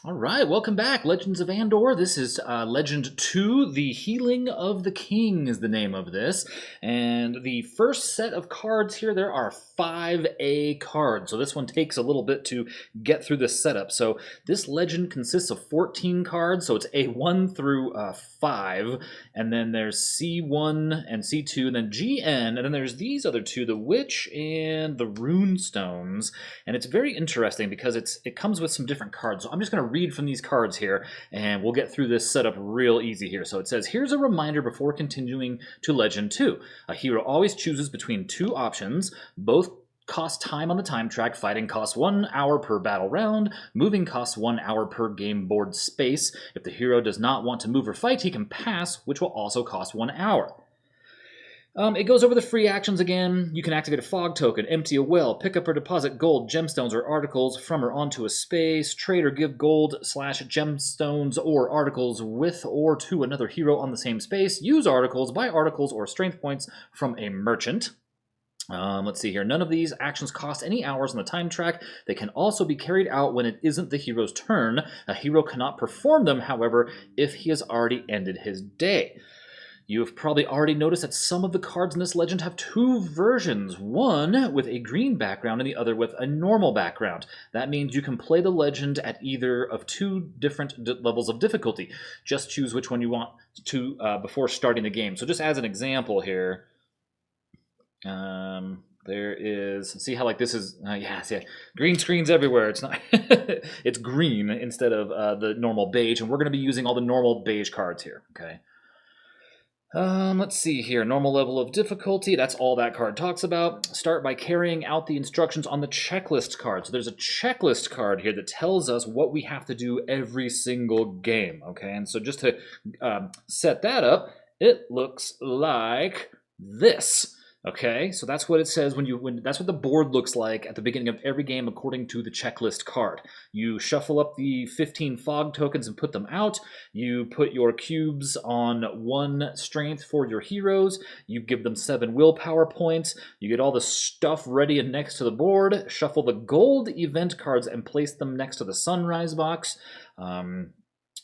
All right, welcome back, Legends of Andor. This is Legend 2, The Healing of the King is the name of this. And the first set of cards here, there are 5A cards. So this one takes a little bit to get through this setup. So this legend consists of 14 cards, so it's A1 through 5. And then there's C1 and C2, and then GN, and then there's these other two, the Witch and the Rune Stones. And it's very interesting because it comes with some different cards. So I'm just going to read from these cards here, and we'll get through this setup real easy here. So it says, here's a reminder before continuing to Legend 2. A hero always chooses between two options. Both cost time on the time track. Fighting costs 1 hour per battle round. Moving costs 1 hour per game board space. If the hero does not want to move or fight, he can pass, which will also cost 1 hour. It goes over the free actions again. You can activate a fog token, empty a well, pick up or deposit gold, gemstones, or articles from or onto a space, trade or give gold/gemstones or articles with or to another hero on the same space, use articles, buy articles or strength points from a merchant. Let's see here. None of these actions cost any hours on the time track. They can also be carried out when it isn't the hero's turn. A hero cannot perform them, however, if he has already ended his day. You have probably already noticed that some of the cards in this legend have two versions, one with a green background and the other with a normal background. That means you can play the legend at either of two different levels of difficulty. Just choose which one you want to before starting the game. So just as an example here, there is, see how like this is, yeah, green screens everywhere. It's not, it's green instead of the normal beige, and we're going to be using all the normal beige cards here, okay? Let's see here. Normal level of difficulty. That's all that card talks about. Start by carrying out the instructions on the checklist card. So there's a checklist card here that tells us what we have to do every single game. Okay, and so just to set that up, it looks like this. Okay, so that's what it says when that's what the board looks like at the beginning of every game according to the checklist card. You shuffle up the 15 fog tokens and put them out. You put your cubes on 1 strength for your heroes. You give them 7 willpower points. You get all the stuff ready and next to the board. Shuffle the gold event cards and place them next to the sunrise box.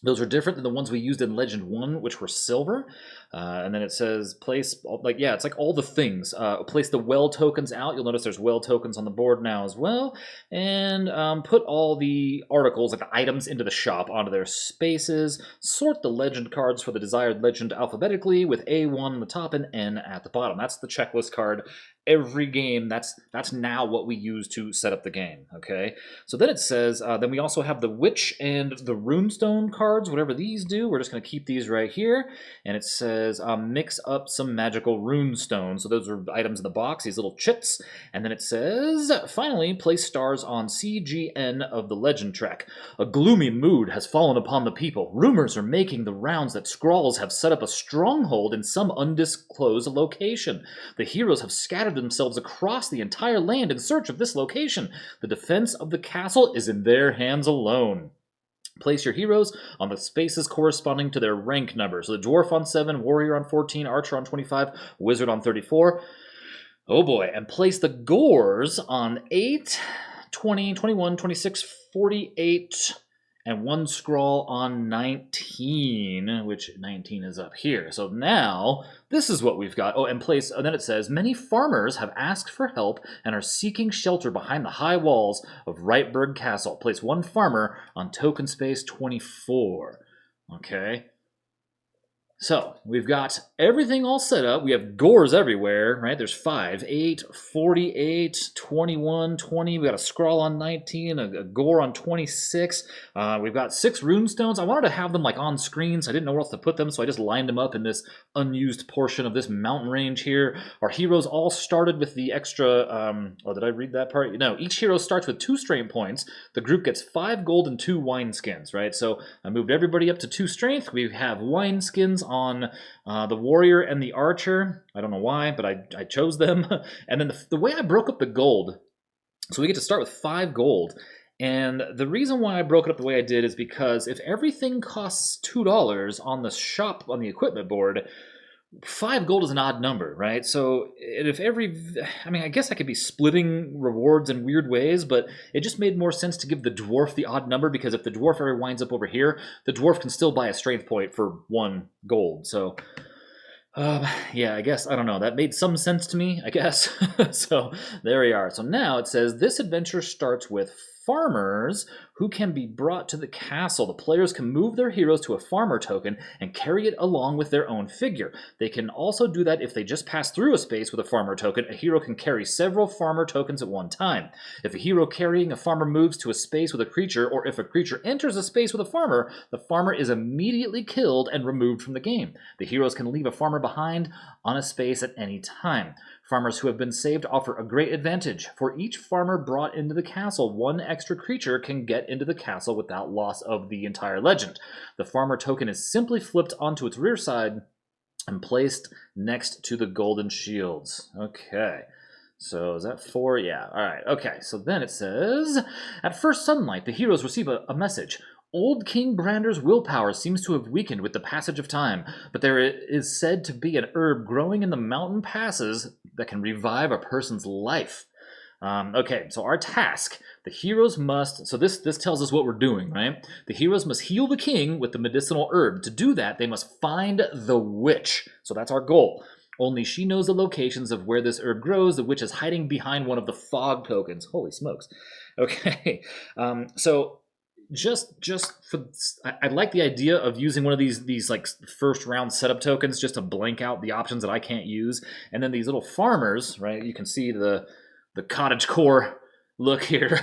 Those are different than the ones we used in Legend 1, which were silver. And then it says place, it's like all the things. Place the well tokens out. You'll notice there's well tokens on the board now as well. And put all the articles, like the items, into the shop onto their spaces. Sort the legend cards for the desired legend alphabetically with A1 on the top and N at the bottom. That's the checklist card. Every game, that's now what we use to set up the game, okay? So then it says, then we also have the Witch and the Runestone cards, whatever these do. We're just going to keep these right here. And it says, mix up some magical runestones. So those are items in the box, these little chips. And then it says, finally, place stars on CGN of the legend track. A gloomy mood has fallen upon the people. Rumors are making the rounds that Skrulls have set up a stronghold in some undisclosed location. The heroes have scattered themselves across the entire land in search of this location. The defense of the castle is in their hands alone. Place your heroes on the spaces corresponding to their rank number. So the dwarf on 7, warrior on 14, archer on 25, wizard on 34. Oh boy. And place the gores on 8, 20, 21, 26, 48, and 1 scroll on 19, which 19 is up here. So now, this is what we've got. Oh, and then it says, many farmers have asked for help and are seeking shelter behind the high walls of Wrightburg Castle. Place 1 farmer on token space 24. Okay. So, we've got everything all set up. We have gores everywhere, right? There's 5, 8, 48, 21, 20. We got a scroll on 19, a gore on 26. We've got 6 runestones. I wanted to have them like on screen, so I didn't know where else to put them, so I just lined them up in this unused portion of this mountain range here. Our heroes all started with the extra, did I read that part? No, each hero starts with 2 strength points. The group gets 5 gold and 2 wineskins, right? So I moved everybody up to 2 strength. We have wineskins on the warrior and the archer. I don't know why, but I chose them. And then the way I broke up the gold, so we get to start with 5 gold. And the reason why I broke it up the way I did is because if everything costs $2 on the shop, on the equipment board, 5 gold is an odd number, right? So if I guess I could be splitting rewards in weird ways, but it just made more sense to give the dwarf the odd number, because if the dwarf ever winds up over here, the dwarf can still buy a strength point for 1 gold. So, yeah, I guess, I don't know. That made some sense to me, I guess. So there we are. So now it says this adventure starts with farmers who can be brought to the castle. The players can move their heroes to a farmer token and carry it along with their own figure. They can also do that if they just pass through a space with a farmer token. A hero can carry several farmer tokens at one time. If a hero carrying a farmer moves to a space with a creature, or if a creature enters a space with a farmer, the farmer is immediately killed and removed from the game. The heroes can leave a farmer behind on a space at any time. Farmers who have been saved offer a great advantage. For each farmer brought into the castle, 1 extra creature can get into the castle without loss of the entire legend. The farmer token is simply flipped onto its rear side and placed next to the golden shields. Okay. So is that 4? Yeah. All right. Okay. So then it says, at first sunlight, the heroes receive a message. Old King Brander's willpower seems to have weakened with the passage of time, but there is said to be an herb growing in the mountain passes that can revive a person's life. Okay, so our task, the heroes must, so this tells us what we're doing, right? The heroes must heal the king with the medicinal herb. To do that, they must find the witch. So that's our goal. Only she knows the locations of where this herb grows. The witch is hiding behind one of the fog tokens. Holy smokes. Okay, so just for, I like the idea of using one of these like first round setup tokens just to blank out the options that I can't use, and then these little farmers, right? You can see the cottage core look here,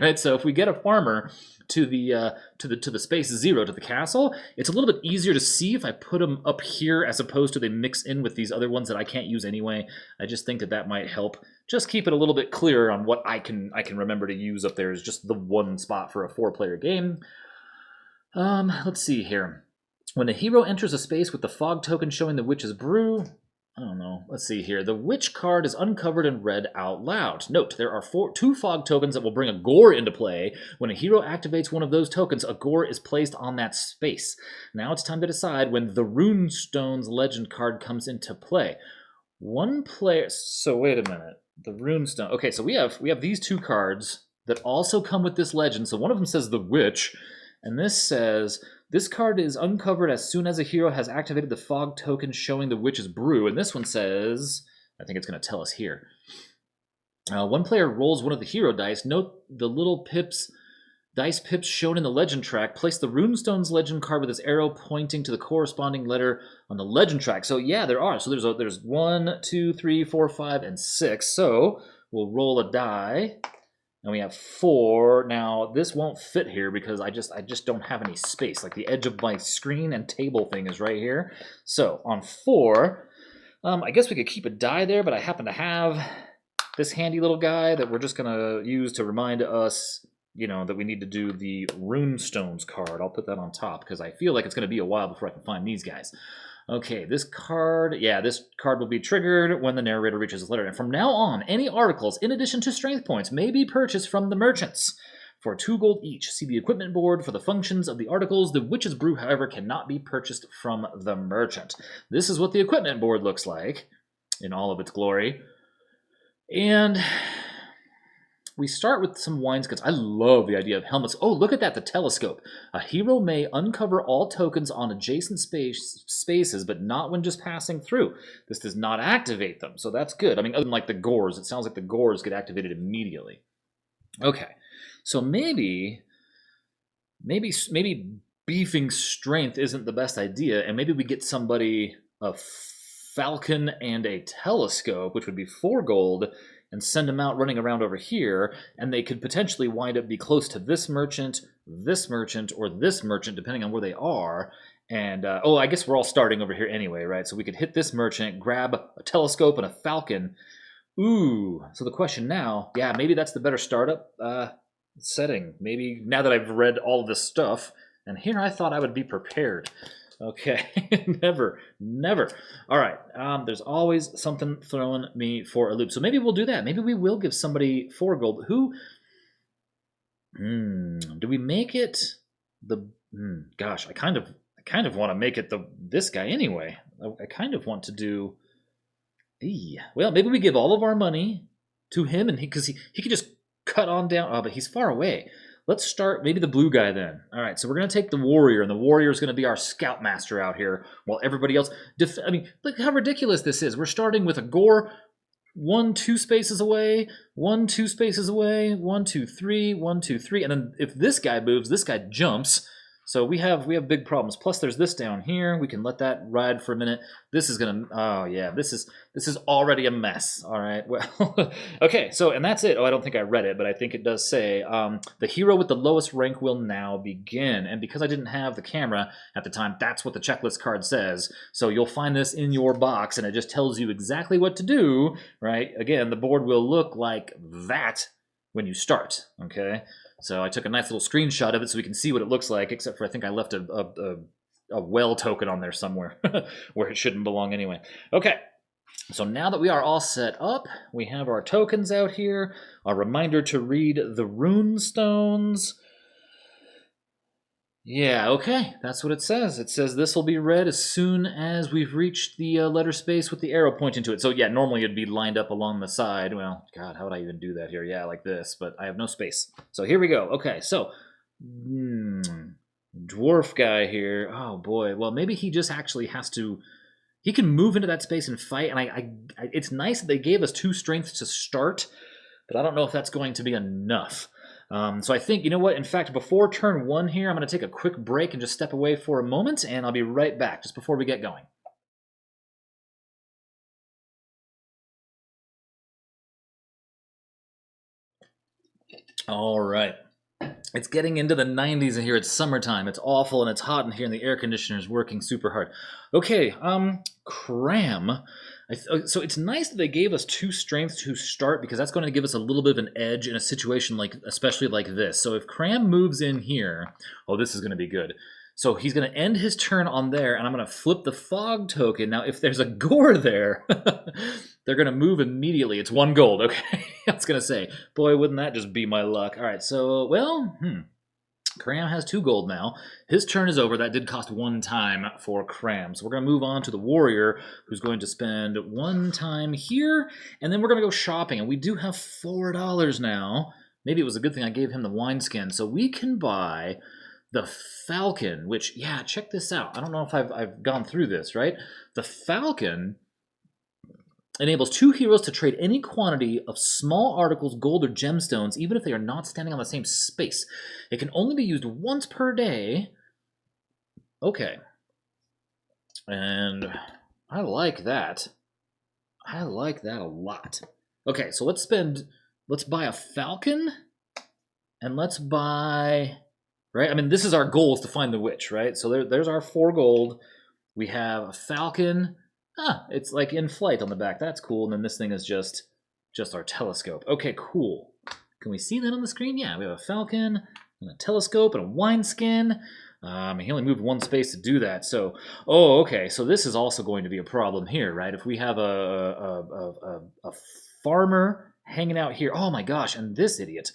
right? So if we get a farmer to the space 0 to the castle, it's a little bit easier to see if I put them up here as opposed to they mix in with these other ones that I can't use anyway. I just think that might help. Just keep it a little bit clearer on what I can remember to use up there is just the 1 spot for a 4-player game. Let's see here. When a hero enters a space with the fog token showing the witch's brew, I don't know. Let's see here. The witch card is uncovered and read out loud. Note, there are 2 fog tokens that will bring a gore into play. When a hero activates one of those tokens, a gore is placed on that space. Now it's time to decide when the Runestone's legend card comes into play. 1 player... So wait a minute. The Runestone... Okay, so we have these 2 cards that also come with this legend. So one of them says the witch, and this says... This card is uncovered as soon as a hero has activated the fog token showing the witch's brew. And this one says, I think it's going to tell us here. 1 player rolls one of the hero dice. Note the little dice pips shown in the legend track. Place the Runestone's legend card with its arrow pointing to the corresponding letter on the legend track. So yeah, there are. So there's 1, 2, 3, 4, 5, and 6. So we'll roll a die. And we have 4. Now, this won't fit here because I just don't have any space. Like, the edge of my screen and table thing is right here. So, on 4, I guess we could keep a die there, but I happen to have this handy little guy that we're just going to use to remind us, that we need to do the Runestones card. I'll put that on top because I feel like it's going to be a while before I can find these guys. Okay, this card will be triggered when the narrator reaches this letter. And from now on, any articles, in addition to strength points, may be purchased from the merchants for 2 gold each. See the equipment board for the functions of the articles. The witch's brew, however, cannot be purchased from the merchant. This is what the equipment board looks like in all of its glory. And we start with some Wineskins. I love the idea of helmets. Oh, look at that, the telescope. A hero may uncover all tokens on adjacent spaces, but not when just passing through. This does not activate them, so that's good. I mean, other than like the gores, it sounds like the gores get activated immediately. Okay, so maybe beefing strength isn't the best idea, and maybe we get somebody a falcon and a telescope, which would be 4 gold, and send them out running around over here, and they could potentially wind up be close to this merchant, or this merchant, depending on where they are. And, I guess we're all starting over here anyway, right? So we could hit this merchant, grab a telescope and a falcon. Ooh, so the question now, yeah, maybe that's the better startup setting. Maybe now that I've read all of this stuff, and here I thought I would be prepared. Okay, never. All right, there's always something throwing me for a loop. So maybe we'll do that. Maybe we will give somebody 4 gold. Who? Do we make it the? Gosh, I kind of want to make it this guy anyway. I kind of want to do... Well, maybe we give all of our money to him, and because he could just cut on down. Oh, but he's far away. Let's start maybe the blue guy then. All right, so we're going to take the warrior, and the warrior is going to be our scoutmaster out here, while everybody else... I mean, look how ridiculous this is. We're starting with a gore 1, 2 spaces away, 1, 2 spaces away, 1, 2, 3, 1, 2, 3, and then if this guy moves, this guy jumps. So we have big problems. Plus, there's this down here. We can let that ride for a minute. This is gonna. Oh yeah, this is already a mess. All right. Well, okay. So and that's it. Oh, I don't think I read it, but I think it does say the hero with the lowest rank will now begin. And because I didn't have the camera at the time, that's what the checklist card says. So you'll find this in your box, and it just tells you exactly what to do. Right. Again, the board will look like that when you start. Okay. So I took a nice little screenshot of it so we can see what it looks like, except for I think I left a well token on there somewhere where it shouldn't belong anyway. Okay, so now that we are all set up, we have our tokens out here, a reminder to read the rune stones. Yeah, okay, that's what it says. It says this will be read as soon as we've reached the letter space with the arrow pointing to it. So yeah, normally it'd be lined up along the side. Well, God, how would I even do that here? Yeah, like this, but I have no space. So here we go. Okay, so dwarf guy here. Oh boy, well maybe he just actually has to... He can move into that space and fight, and I it's nice that they gave us 2 strength to start, but I don't know if that's going to be enough. So I think, you know what, in fact, before turn 1 here, I'm going to take a quick break and just step away for a moment, and I'll be right back just before we get going. All right. It's getting into the 90s in here. It's summertime. It's awful, and it's hot in here, and the air conditioner's working super hard. Okay, Kram... So it's nice that they gave us 2 strength to start, because that's going to give us a little bit of an edge in a situation like, especially like this. So if Kram moves in here, oh, this is going to be good. So he's going to end his turn on there, and I'm going to flip the fog token. Now, if there's a gore there, they're going to move immediately. It's 1 gold, okay? I was going to say, boy, wouldn't that just be my luck? All right, so, well, Kram has 2 gold now. His turn is over. That did cost 1 time for Kram. So we're going to move on to the warrior, who's going to spend 1 time here, and then we're going to go shopping. And we do have $4 now. Maybe it was a good thing I gave him the wineskin. So we can buy the falcon, which, yeah, check this out. I don't know if I've gone through this, right? The falcon enables 2 heroes to trade any quantity of small articles, gold, or gemstones, even if they are not standing on the same space. It can only be used once per day. Okay. And I like that. I like that a lot. Okay, so let's buy a falcon, and let's buy, right? I mean, this is our goal, is to find the witch, right? So there's our 4 gold. We have a falcon. It's like in flight on the back. That's cool. And then this thing is just our telescope. Okay, cool. Can we see that on the screen? Yeah, we have a falcon and a telescope and a wineskin. He only moved 1 space to do that. So, oh, okay. So this is also going to be a problem here, right? If we have a farmer hanging out here. Oh my gosh! And this idiot.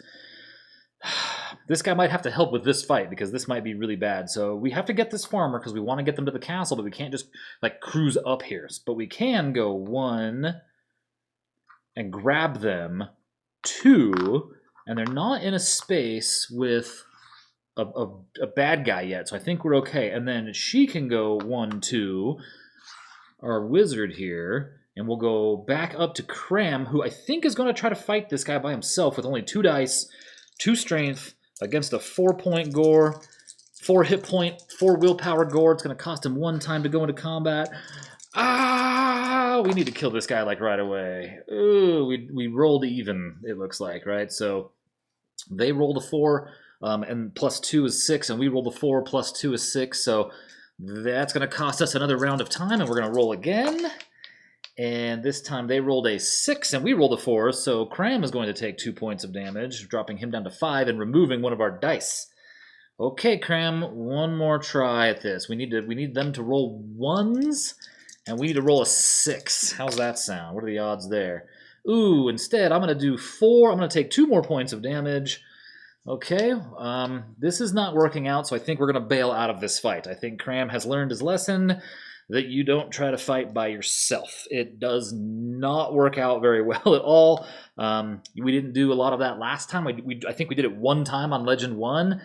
This guy might have to help with this fight, because this might be really bad. So we have to get this farmer because we want to get them to the castle, but we can't just like cruise up here. But we can go 1 and grab them, 2, and they're not in a space with a bad guy yet. So I think we're okay. And then she can go 1, 2, our wizard here, and we'll go back up to Kram, who I think is going to try to fight this guy by himself with only 2 dice, 2 strength, against a 4-point gore, 4 hit point, 4 willpower gore. It's going to cost him 1 time to go into combat. We need to kill this guy like right away. Ooh, we rolled even, it looks like, right? So they rolled a 4, and plus 2 is 6, and we rolled a 4, plus 2 is 6. So that's going to cost us another round of time, and we're going to roll again. And this time they rolled a 6 and we rolled a 4, so Kram is going to take 2 points of damage, dropping him down to 5 and removing 1 of our dice. Okay, Kram, 1 more try at this. We need them to roll 1s, and we need to roll a 6. How's that sound? What are the odds there? Ooh, instead I'm going to do 4. I'm going to take 2 more points of damage. Okay, this is not working out, so I think we're going to bail out of this fight. I think Kram has learned his lesson. that you don't try to fight by yourself. It does not work out very well at all. We didn't do a lot of that last time. I think we did it one time on Legend 1,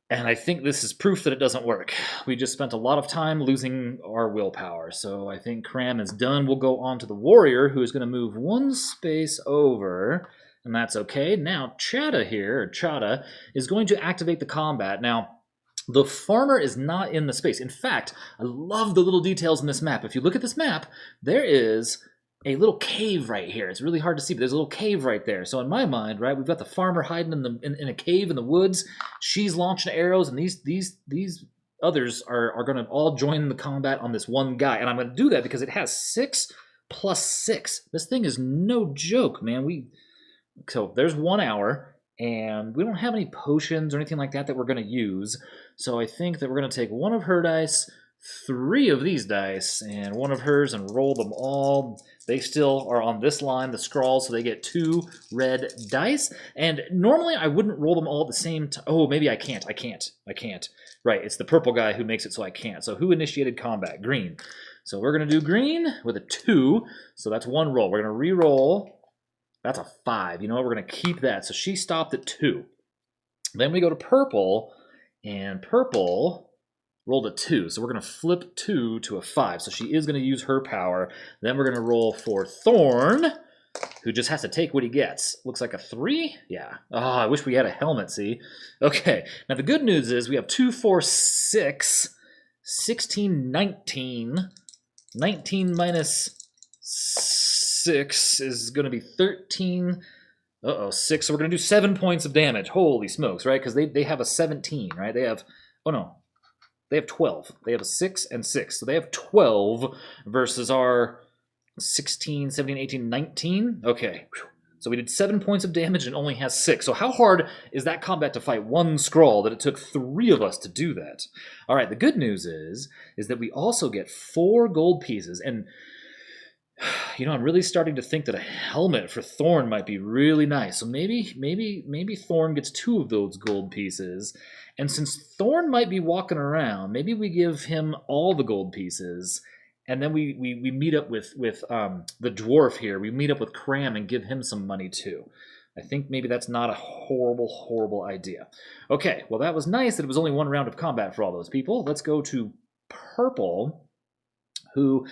and I think this is proof that it doesn't work. We just spent a lot of time losing our willpower, so I think Kram is done. We'll go on to the warrior, who is going to move one space over, and that's okay. Now, Chada is going to activate the combat. Now, the farmer is not in the space. In fact, I love the little details in this map. If you look at this map, there is a little cave right here. It's really hard to see, but there's a little cave right there. So in my mind, right, we've got the farmer hiding in a cave in the woods. She's launching arrows, and these others are going to all join the combat on this one guy. And I'm going to do that because it has 6 plus 6. This thing is no joke, man. So there's 1 hour, and we don't have any potions or anything like that we're going to use. So I think that we're going to take 1 of her dice, 3 of these dice, and 1 of hers, and roll them all. They still are on this line, the scrawls, so they get 2 red dice. And normally I wouldn't roll them all at the same time. Oh, maybe I can't. I can't. Right, it's the purple guy who makes it so I can't. So who initiated combat? Green. So we're going to do green with a 2. So that's 1 roll. We're going to re-roll. That's a 5. You know what? We're going to keep that. So she stopped at 2. Then we go to purple, and purple rolled a 2. So we're going to flip 2 to a 5. So she is going to use her power. Then we're going to roll for Thorn, who just has to take what he gets. Looks like a 3? Yeah. Oh, I wish we had a helmet, see? Okay. Now the good news is we have 2, 4, 6, 16, 19. 19 minus 6 is going to be 13. 6. So we're going to do 7 points of damage. Holy smokes, right? Because they have a 17, right? They have, they have 12. They have a 6 and 6. So they have 12 versus our 16, 17, 18, 19. Okay. So we did 7 points of damage and only has 6. So how hard is that combat to fight 1 scroll that it took 3 of us to do that? All right, the good news is that we also get 4 gold pieces. And I'm really starting to think that a helmet for Thorn might be really nice. So maybe Thorn gets 2 of those gold pieces. And since Thorn might be walking around, maybe we give him all the gold pieces, and then we meet up with the dwarf here. We meet up with Kram and give him some money too. I think maybe that's not a horrible idea. Okay, well that was nice that it was only 1 round of combat for all those people. Let's go to purple, who,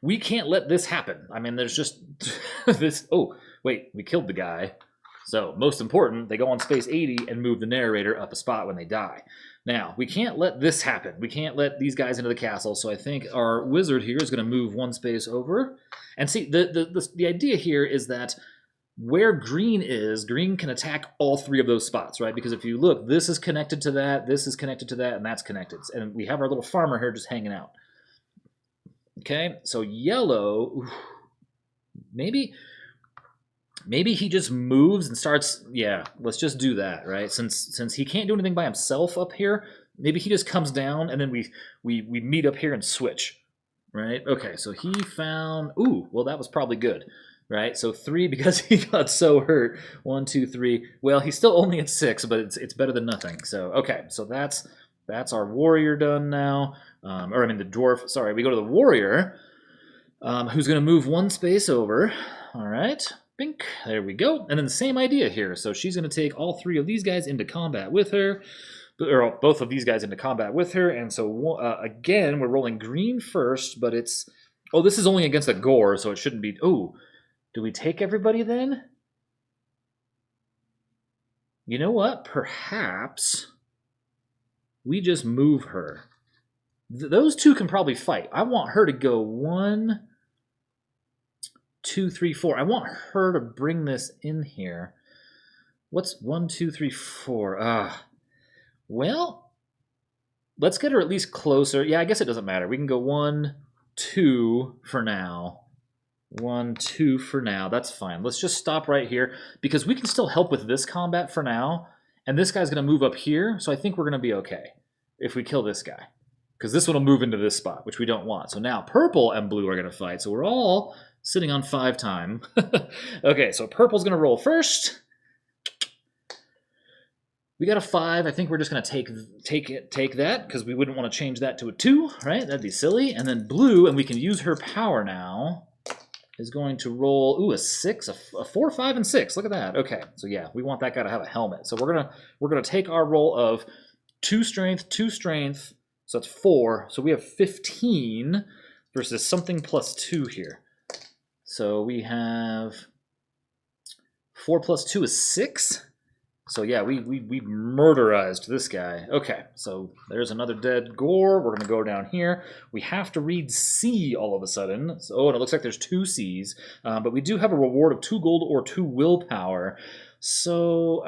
we can't let this happen. I mean, there's just this. Oh, wait, we killed the guy. So, most important, they go on space 80 and move the narrator up a spot when they die. Now, we can't let this happen. We can't let these guys into the castle, so I think our wizard here is going to move 1 space over. And see, the idea here is that where green is, green can attack all 3 of those spots, right? Because if you look, this is connected to that, this is connected to that, and that's connected. And we have our little farmer here just hanging out. Okay, so yellow, maybe he just moves and starts. Yeah, let's just do that, right? Since he can't do anything by himself up here, maybe he just comes down and then we meet up here and switch, right? Okay, so he found. Ooh, well that was probably good, right? So 3 because he got so hurt. 1, 2, 3. Well, he's still only at 6, but it's better than nothing. So okay, so that's our warrior done now. The dwarf. Sorry, we go to the warrior, who's going to move 1 space over. All right. Bink. There we go. And then the same idea here. So she's going to take all 3 of these guys into combat with her, or both of these guys into combat with her. And so again, we're rolling green first, but it's. Oh, this is only against a gore, so it shouldn't be. Oh, do we take everybody then? You know what? Perhaps we just move her. Those 2 can probably fight. I want her to go 1, 2, 3, 4. I want her to bring this in here. What's 1, 2, 3, 4? Well, let's get her at least closer. Yeah, I guess it doesn't matter. We can go 1, 2 for now. 1, 2 for now. That's fine. Let's just stop right here because we can still help with this combat for now. And this guy's going to move up here, so I think we're going to be okay if we kill this guy. Because this one will move into this spot, which we don't want. So now purple and blue are going to fight. So we're all sitting on 5 time. Okay, so purple's going to roll first. We got a 5. I think we're just going to take that because we wouldn't want to change that to a 2, right? That'd be silly. And then blue, and we can use her power now, is going to roll, a 6, a 4, 5, and 6. Look at that. Okay, so yeah, we want that guy to have a helmet. So we're gonna take our roll of 2 strength, 2 strength, so that's 4. So we have 15 versus something plus 2 here. So we have 4 plus 2 is 6. So yeah, we murderized this guy. Okay, so there's another dead gore. We're going to go down here. We have to read C all of a sudden. So, and it looks like there's 2 Cs. But we do have a reward of 2 gold or 2 willpower. So,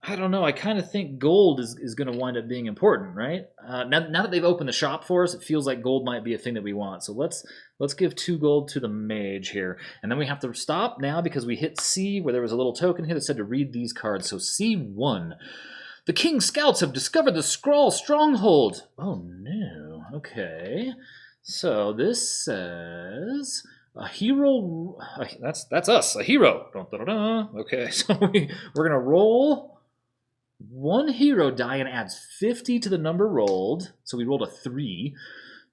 I don't know. I kind of think gold is going to wind up being important, right? Now that they've opened the shop for us, it feels like gold might be a thing that we want. So let's give 2 gold to the mage here. And then we have to stop now because we hit C where there was a little token here that said to read these cards. So C1. The King's scouts have discovered the Skrull stronghold. Oh no. Okay. So this says a hero. That's us. A hero. Dun, dun, dun, dun. Okay. So we're gonna roll 1 hero die and adds 50 to the number rolled. So we rolled a 3.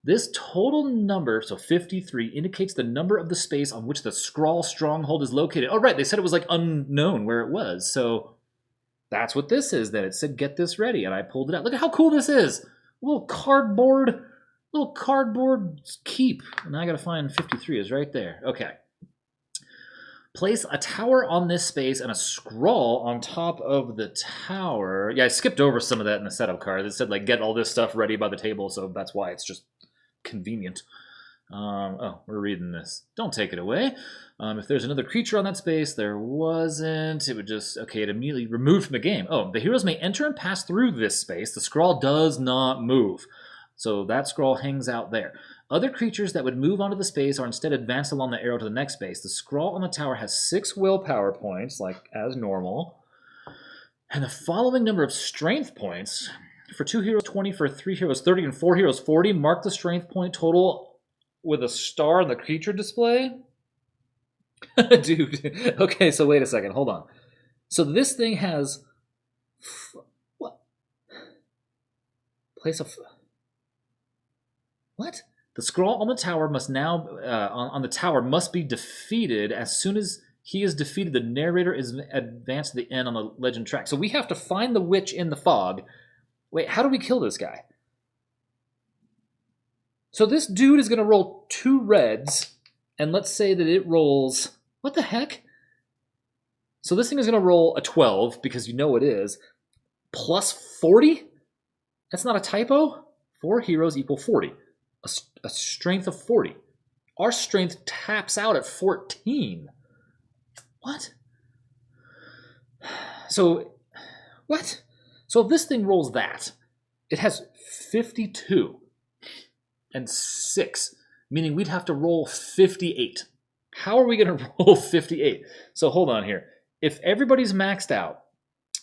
This total number, so 53, indicates the number of the space on which the Skrull stronghold is located. Oh, right, they said it was like unknown where it was. So that's what this is then. It said get this ready, and I pulled it out. Look at how cool this is. A little cardboard keep. And now I got to find 53 is right there. Okay. Place a tower on this space and a Skrull on top of the tower. Yeah, I skipped over some of that in the setup card. It said, like, get all this stuff ready by the table, so that's why it's just convenient. Oh, we're reading this. Don't take it away. If there's another creature on that space, there wasn't. It would just, okay, it immediately removed from the game. Oh, the heroes may enter and pass through this space. The Skrull does not move. So that Skrull hangs out there. Other creatures that would move onto the space are instead advanced along the arrow to the next space. The Skrull on the tower has 6 willpower points, like as normal. And the following number of strength points, for 2 heroes 20, for 3 heroes 30, and 4 heroes 40, mark the strength point total with a star in the creature display. Dude, okay, so wait a second, hold on. So this thing has... What? Place of... What? The Skrull on the tower must now on the tower must be defeated. As soon as he is defeated, the narrator is advanced to the end on the legend track. So we have to find the witch in the fog. Wait, how do we kill this guy? So this dude is going to roll 2 reds, and let's say that it rolls... What the heck? So this thing is going to roll a 12, because you know it is, plus 40? That's not a typo? 4 heroes equal 40. A strength of 40. Our strength taps out at 14. What? So, what? So if this thing rolls that, it has 52 and 6, meaning we'd have to roll 58. How are we going to roll 58? So hold on here. If everybody's maxed out,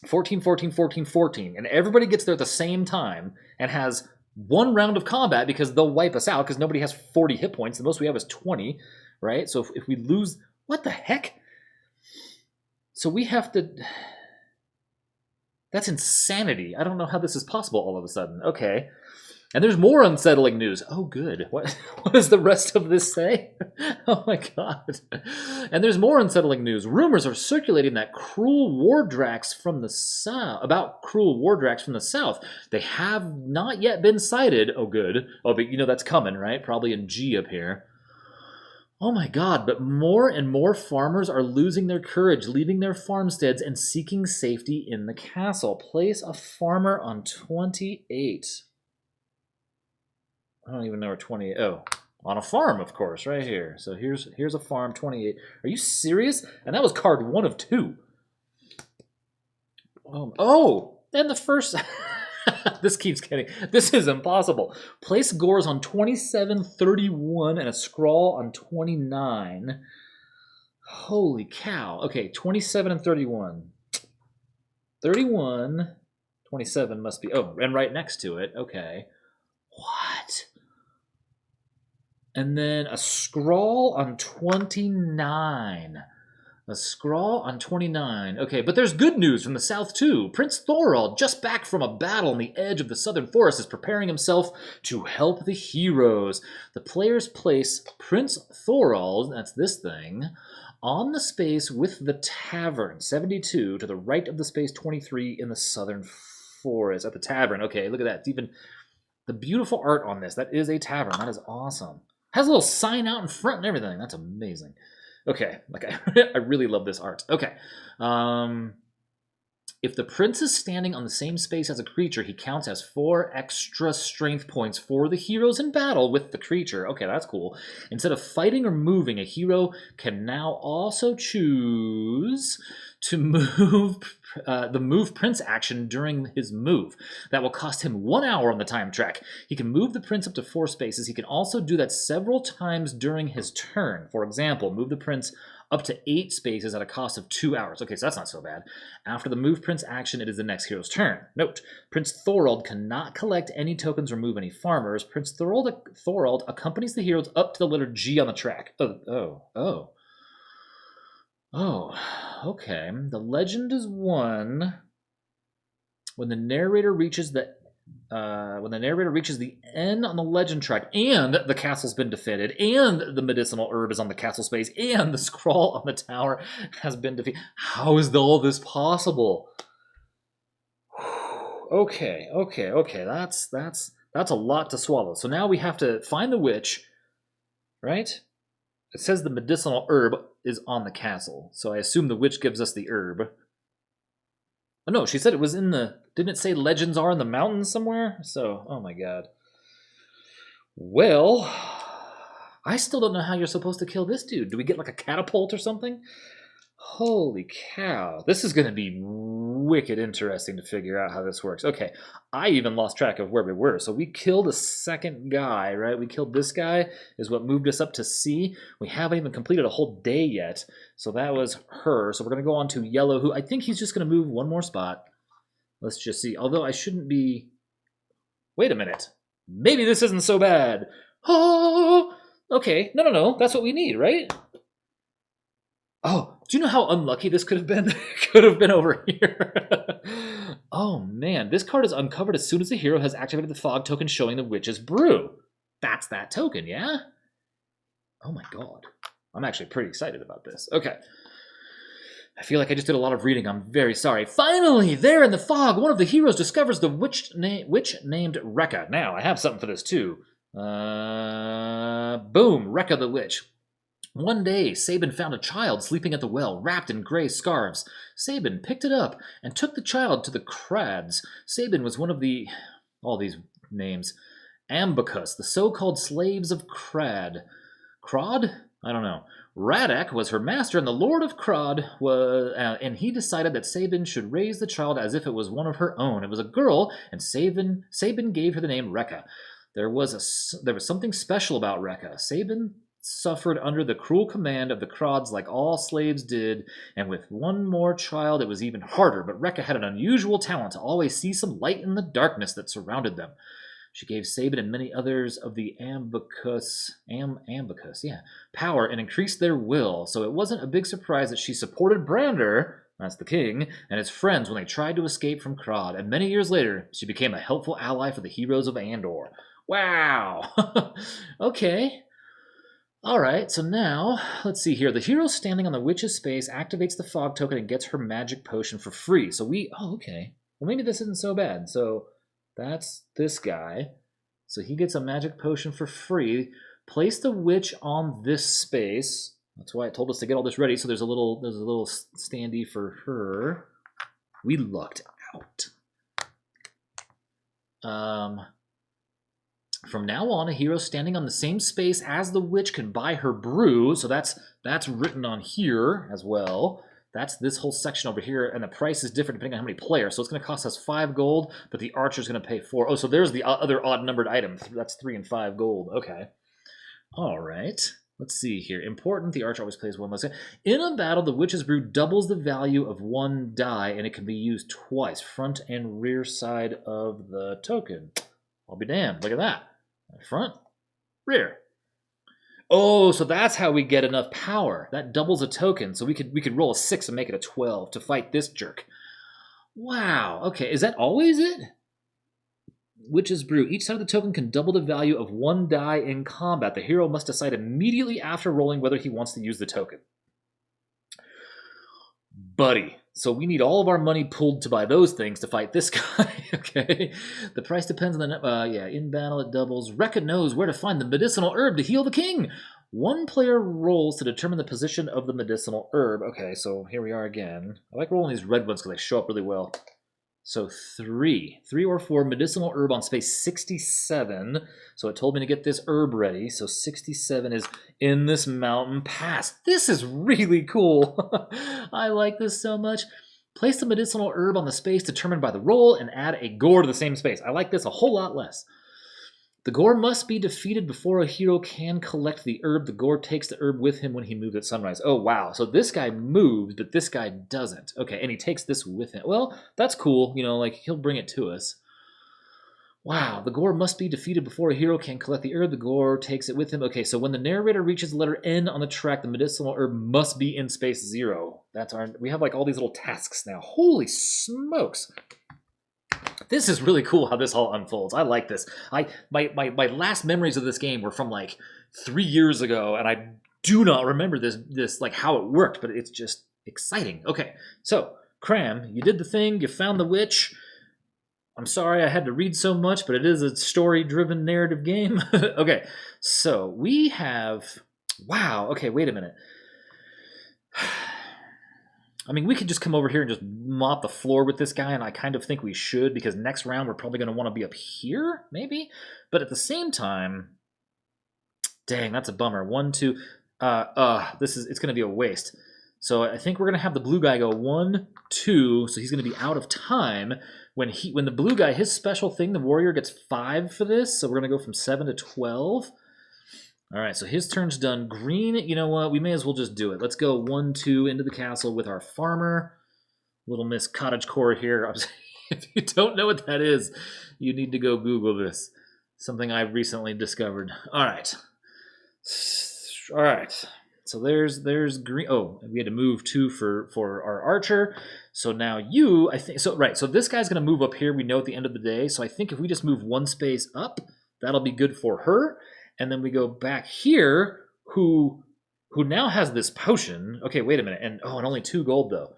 14, 14, 14, 14, and everybody gets there at the same time and has 1 round of combat because they'll wipe us out because nobody has 40 hit points. The most we have is 20, right? So if we lose... What the heck? So we have to... That's insanity. I don't know how this is possible all of a sudden. Okay. And there's more unsettling news. Oh, good. What does the rest of this say? Oh, my God. And there's more unsettling news. Rumors are circulating that cruel wardraks from the south, about cruel wardraks from the south. They have not yet been sighted. Oh, good. Oh, but you know that's coming, right? Probably in G up here. Oh, my God. But more and more farmers are losing their courage, leaving their farmsteads and seeking safety in the castle. Place a farmer on 28. I don't even know where 28... Oh, on a farm, of course, right here. So here's a farm, 28. Are you serious? And that was card 1 of 2. Oh, and the first... This keeps getting... This is impossible. Place Gores on 27, 31, and a Skrull on 29. Holy cow. Okay, 27 and 31. 31, 27 must be... Oh, and right next to it. Okay. What? And then a Skrull on 29. A scrawl on 29. Okay, but there's good news from the south, too. Prince Thorald, just back from a battle on the edge of the southern forest, is preparing himself to help the heroes. The players place Prince Thorald, that's this thing, on the space with the tavern, 72, to the right of the space 23 in the southern forest. At the tavern. Okay, look at that. It's even the beautiful art on this. That is a tavern. That is awesome. Has a little sign out in front and everything. That's amazing. Okay, like I really love this art. Okay, if the prince is standing on the same space as a creature, he counts as 4 extra strength points for the heroes in battle with the creature. Okay, that's cool. Instead of fighting or moving, a hero can now also choose to move the move prince action during his move. That will cost him 1 hour on the time track. He can move the prince up to 4 spaces. He can also do that several times during his turn. For example, move the prince up to 8 spaces at a cost of 2 hours. Okay, so that's not so bad. After the move prince action, it is the next hero's turn. Note, Prince Thorald cannot collect any tokens or move any farmers. Prince Thorald accompanies the heroes up to the letter G on the track. Oh, okay. The legend is one when the narrator reaches the N on the legend track, and the castle's been defeated, and the medicinal herb is on the castle space, and the scroll on the tower has been defeated. How is all this possible? Okay. That's a lot to swallow. So now we have to find the witch, right? It says the medicinal herb is on the castle, so I assume the witch gives us the herb. Oh no, she said it was in the... Didn't it say legends are in the mountains somewhere? So, oh my god. Well, I still don't know how you're supposed to kill this dude. Do we get like a catapult or something? Holy cow. This is going to be wicked interesting to figure out how this works. Okay, I even lost track of where we were. So we killed a second guy, right? We killed this guy, is what moved us up to C. We haven't even completed a whole day yet. So that was her. So we're going to go on to yellow, who I think he's just going to move one more spot. Let's just see. Although I shouldn't be... Wait a minute. Maybe this isn't so bad. Oh, okay. No. That's what we need, right? Oh, do you know how unlucky this could have been? Could have been over here. Oh, man. This card is uncovered as soon as the hero has activated the fog token showing the witch's brew. That's that token, yeah? Oh, my God. I'm actually pretty excited about this. Okay. I feel like I just did a lot of reading. I'm very sorry. Finally, there in the fog, one of the heroes discovers the witch named Rekka. Now, I have something for this, too. Boom. Rekka the witch. One day, Sabin found a child sleeping at the well, wrapped in gray scarves. Sabin picked it up and took the child to the Crads. Sabin was one of the... all these names. Ambicus, the so-called slaves of Crad. Crod? I don't know. Radak was her master, and the Lord of Crod was... and he decided that Sabin should raise the child as if it was one of her own. It was a girl, and Sabin gave her the name Rekka. There was something special about Rekka. Sabin suffered under the cruel command of the Crods like all slaves did, and with one more child it was even harder, but Rekka had an unusual talent to always see some light in the darkness that surrounded them. She gave Sabin and many others of the Ambicus, power and increased their will, so it wasn't a big surprise that she supported Brander, that's the king, and his friends when they tried to escape from Crod, and many years later she became a helpful ally for the heroes of Andor. Wow! Okay. Alright, so now, let's see here. The hero standing on the witch's space activates the fog token and gets her magic potion for free. So okay. Well, maybe this isn't so bad. So that's this guy. So he gets a magic potion for free. Place the witch on this space. That's why it told us to get all this ready. So there's a little standee for her. We lucked out. From now on, a hero standing on the same space as the witch can buy her brew. So that's written on here as well. That's this whole section over here, and the price is different depending on how many players. So it's going to cost us 5 gold, but the archer's going to pay 4. Oh, so there's the other odd-numbered item. That's 3 and 5 gold. Okay. All right. Let's see here. Important, the archer always plays 1 less. In a battle, the witch's brew doubles the value of 1 die, and it can be used twice, front and rear side of the token. I'll be damned. Look at that. Front, rear. Oh, so that's how we get enough power. That doubles a token, so we could roll a 6 and make it a 12 to fight this jerk. Wow. Okay, is that always it? Witch's Brew. Each side of the token can double the value of 1 die in combat. The hero must decide immediately after rolling whether he wants to use the token. Buddy. So we need all of our money pulled to buy those things to fight this guy, okay? The price depends on the... yeah, in battle it doubles. Rekka knows where to find the medicinal herb to heal the king. 1 player rolls to determine the position of the medicinal herb. Okay, so here we are again. I like rolling these red ones because they show up really well. So 3 or 4 medicinal herb on space 67. So it told me to get this herb ready. So 67 is in this mountain pass. This is really cool. I like this so much. Place the medicinal herb on the space determined by the roll and add a gore to the same space. I like this a whole lot less. The gore must be defeated before a hero can collect the herb. The gore takes the herb with him when he moves at sunrise. Oh, wow. So this guy moves, but this guy doesn't. Okay, and he takes this with him. Well, that's cool. You know, like, he'll bring it to us. Wow, the gore must be defeated before a hero can collect the herb. The gore takes it with him. Okay, so when the narrator reaches the letter N on the track, the medicinal herb must be in space 0. That's our... We have, like, all these little tasks now. Holy smokes. This is really cool how this all unfolds. I like this. My last memories of this game were from like 3 years ago, and I do not remember this like how it worked, but it's just exciting. Okay, so Kram, you did the thing. You found the witch. I'm sorry I had to read so much, but it is a story-driven narrative game. Okay, so we have... Wow, okay, wait a minute. I mean, we could just come over here and just mop the floor with this guy, and I kind of think we should, because next round we're probably going to want to be up here, maybe? But at the same time... Dang, that's a bummer. 1, 2... it's going to be a waste. So I think we're going to have the blue guy go 1, 2, so he's going to be out of time. When the blue guy, his special thing, the warrior gets 5 for this, so we're going to go from 7 to 12. All right, so his turn's done. Green, you know what? We may as well just do it. Let's go 1, 2 into the castle with our farmer. Little Miss Cottagecore here. If you don't know what that is, you need to go Google this. Something I've recently discovered. All right. All right. So there's green. Oh, we had to move 2 for our archer. So now I think, so right. So this guy's going to move up here. We know at the end of the day. So I think if we just move 1 space up, that'll be good for her. And then we go back here, who now has this potion. Okay, wait a minute. And only 2 gold, though.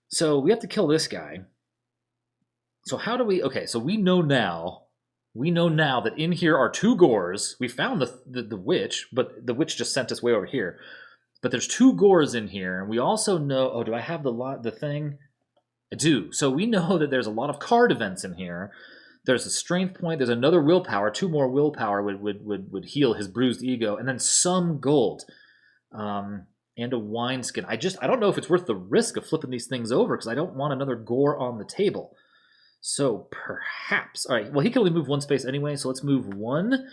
So we have to kill this guy. So how do we... Okay, so we know now that in here are 2 gores. We found the witch, but the witch just sent us way over here. But there's 2 gores in here. And we also know... Oh, do I have the thing? I do. So we know that there's a lot of card events in here. There's a strength point. There's another willpower. 2 more willpower would heal his bruised ego, and then some gold, and a wineskin. I don't know if it's worth the risk of flipping these things over because I don't want another gore on the table. So perhaps. All right. Well, he can only move 1 space anyway, so let's move 1.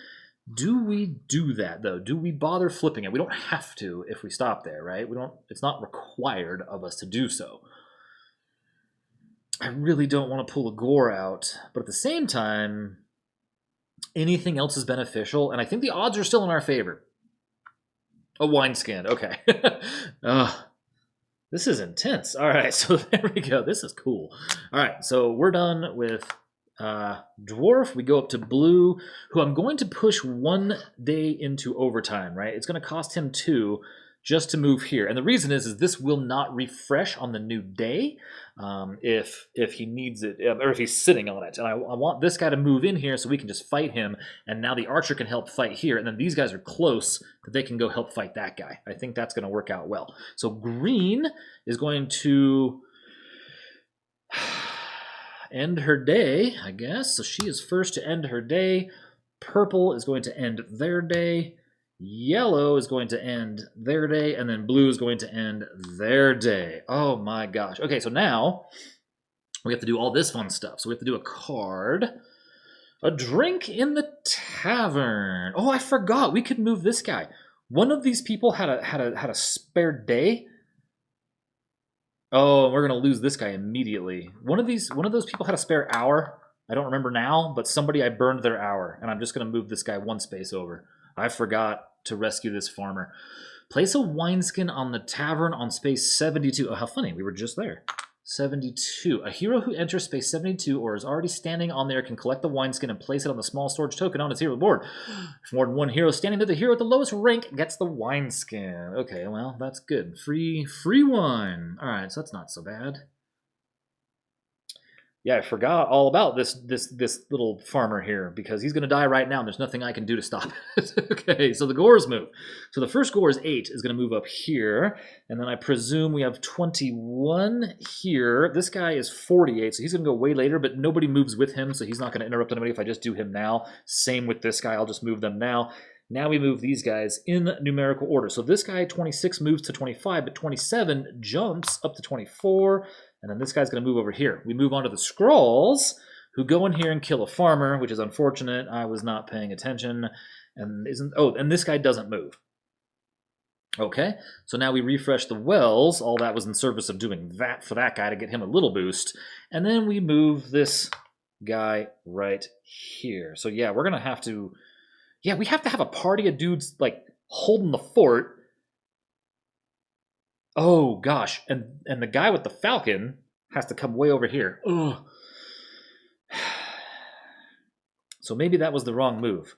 Do we do that though? Do we bother flipping it? We don't have to if we stop there, right? We don't. It's not required of us to do so. I really don't want to pull a gore out, but at the same time, anything else is beneficial, and I think the odds are still in our favor. A wineskin, okay. This is intense. All right, so there we go. This is cool. All right, so we're done with dwarf. We go up to blue, who I'm going to push 1 day into overtime, right? It's going to cost him 2 just to move here. And the reason is this will not refresh on the new day if he needs it, or if he's sitting on it. And I want this guy to move in here so we can just fight him, and now the archer can help fight here, and then these guys are close that they can go help fight that guy. I think that's going to work out well. So green is going to end her day, I guess. So she is first to end her day. Purple is going to end their day. Yellow is going to end their day, and then blue is going to end their day. Oh my gosh. Okay, so now we have to do all this fun stuff. So we have to do a card. A drink in the tavern. Oh, I forgot. We could move this guy. One of these people had a spare day. Oh, we're gonna lose this guy immediately. One of those people had a spare hour. I don't remember now, but I burned their hour, and I'm just gonna move this guy 1 space over. I forgot to rescue this farmer. Place a wineskin on the tavern on space 72. Oh, how funny. We were just there. 72. A hero who enters space 72 or is already standing on there can collect the wineskin and place it on the small storage token on its hero board. If more than one hero standing there, the hero at the lowest rank gets the wineskin. Okay, well, that's good. Free wine. All right, so that's not so bad. Yeah, I forgot all about this little farmer here because he's going to die right now and there's nothing I can do to stop it. Okay, so the Gores move. So the first Gore is 8, is going to move up here. And then I presume we have 21 here. This guy is 48, so he's going to go way later, but nobody moves with him, so he's not going to interrupt anybody if I just do him now. Same with this guy, I'll just move them now. Now we move these guys in numerical order. So this guy, 26, moves to 25, but 27 jumps up to 24. And then this guy's going to move over here. We move on to the Skrulls, who go in here and kill a farmer, which is unfortunate. I was not paying attention. And and this guy doesn't move. Okay, so now we refresh the wells. All that was in service of doing that for that guy to get him a little boost. And then we move this guy right here. So yeah, we're going to have to... Yeah, we have to have a party of dudes, like, holding the fort. Oh, gosh. And the guy with the falcon has to come way over here. Ugh. So maybe that was the wrong move.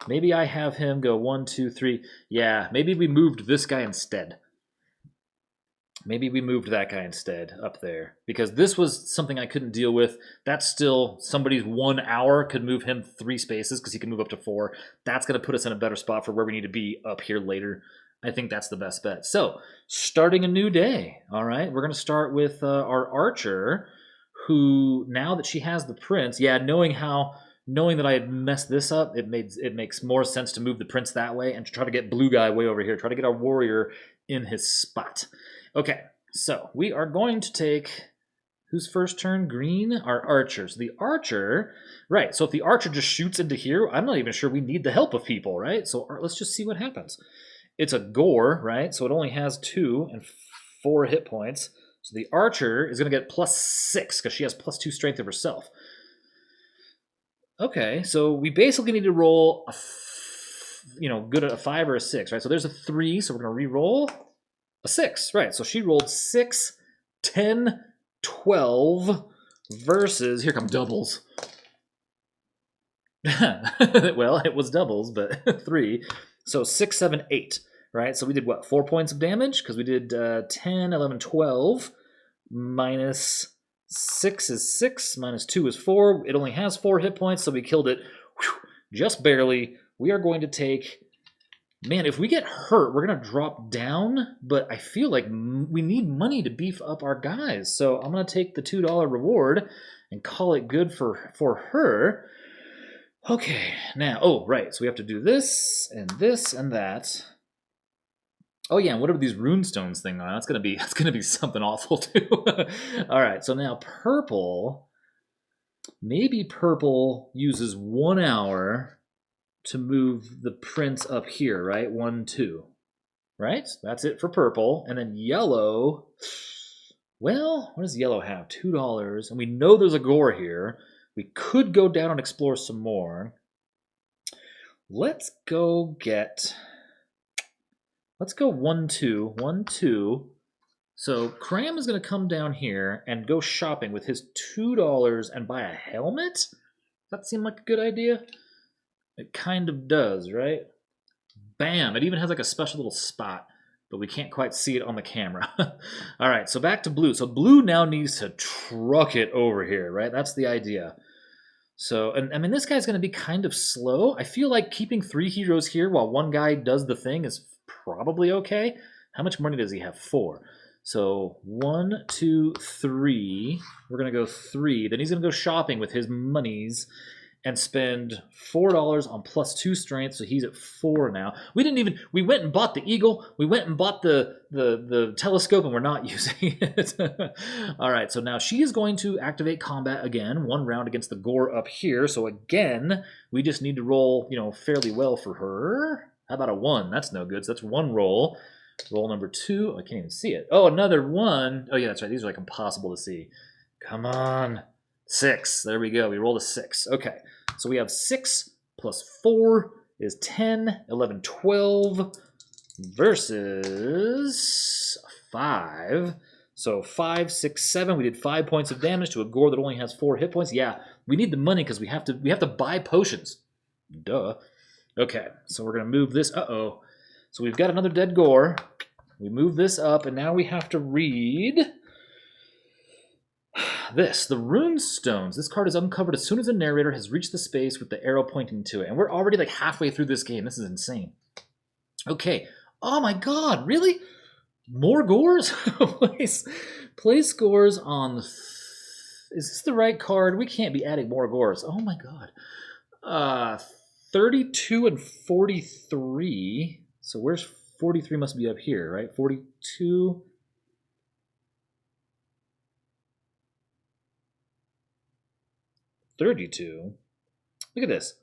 Maybe I have him go 1, 2, 3. Yeah, maybe we moved this guy instead. Maybe we moved that guy instead up there. Because this was something I couldn't deal with. That's still somebody's 1 hour could move him 3 spaces because he can move up to 4. That's going to put us in a better spot for where we need to be up here later. I think that's the best bet. So, starting a new day. All right, we're going to start with our archer, who, now that she has the prince, yeah, knowing that I had messed this up, it makes more sense to move the prince that way and to try to get blue guy way over here. Try to get our warrior in his spot. Okay, so we are going to take... Whose first turn? Green? Our archer. So the archer... Right, so if the archer just shoots into here, I'm not even sure we need the help of people, right? So let's just see what happens. It's a Gore, right? So it only has 2 and 4 hit points. So the archer is going to get +6 because she has +2 strength of herself. Okay, so we basically need to roll good at a 5 or a 6, right? So there's a 3, so we're going to re-roll a 6, right? So she rolled 6, 10, 12 versus, here come doubles. Well, it was doubles, but 3. So 6, 7, 8, right? So we did what, 4 points of damage? Because we did 10, 11, 12. Minus 6 is 6, minus 2 is 4. It only has 4 hit points, so we killed it just barely. We are going to take... Man, if we get hurt, we're going to drop down, but I feel like we need money to beef up our guys. So I'm going to take the $2 reward and call it good for her. Okay, now, oh, right, so we have to do this and that. Oh yeah, and whatever these runestones thing are, that's gonna be something awful too. All right, so now purple. Maybe purple uses 1 hour to move the prince up here, right? 1, 2, right? That's it for purple, and then yellow. Well, what does yellow have? $2, and we know there's a Gore here. We could go down and explore some more. Let's go 1, 2, 1, 2. So Kram is going to come down here and go shopping with his $2 and buy a helmet? Does that seem like a good idea? It kind of does, right? Bam! It even has like a special little spot, but we can't quite see it on the camera. All right, so back to blue. So blue now needs to truck it over here, right? That's the idea. So, and I mean, this guy's going to be kind of slow. I feel like keeping 3 heroes here while 1 guy does the thing is probably okay. How much money does he have? 4. So 1, 2, 3. We're going to go 3. Then he's going to go shopping with his monies and spend $4 on +2 strength, so he's at 4 now. We went and bought the eagle, we went and bought the telescope, and we're not using it. All right, so now she is going to activate combat again, 1 round against the Gore up here. So again, we just need to roll, fairly well for her. How about a 1? That's no good, so that's 1 roll. Roll number 2, I can't even see it. Oh, another 1. Oh yeah, that's right, these are like impossible to see. Come on. 6. There we go. We rolled a 6. Okay. So we have 6 plus 4 is 10, 11, 12 versus 5. So 5, 6, 7. We did 5 points of damage to a gore that only has 4 hit points. Yeah, we need the money because we have to buy potions. Duh. Okay, so we're gonna move this. Uh-oh. So we've got another dead gore. We move this up, and now we have to read this. The rune stones. This card is uncovered as soon as the narrator has reached the space with the arrow pointing to it. And we're already like halfway through this game. This is insane. Okay. Oh my god, really? More gores? Place gores on... Is this the right card? We can't be adding more gores. Oh my god. 32 and 43. So where's 43? Must be up here, right? 42... 32. Look at this.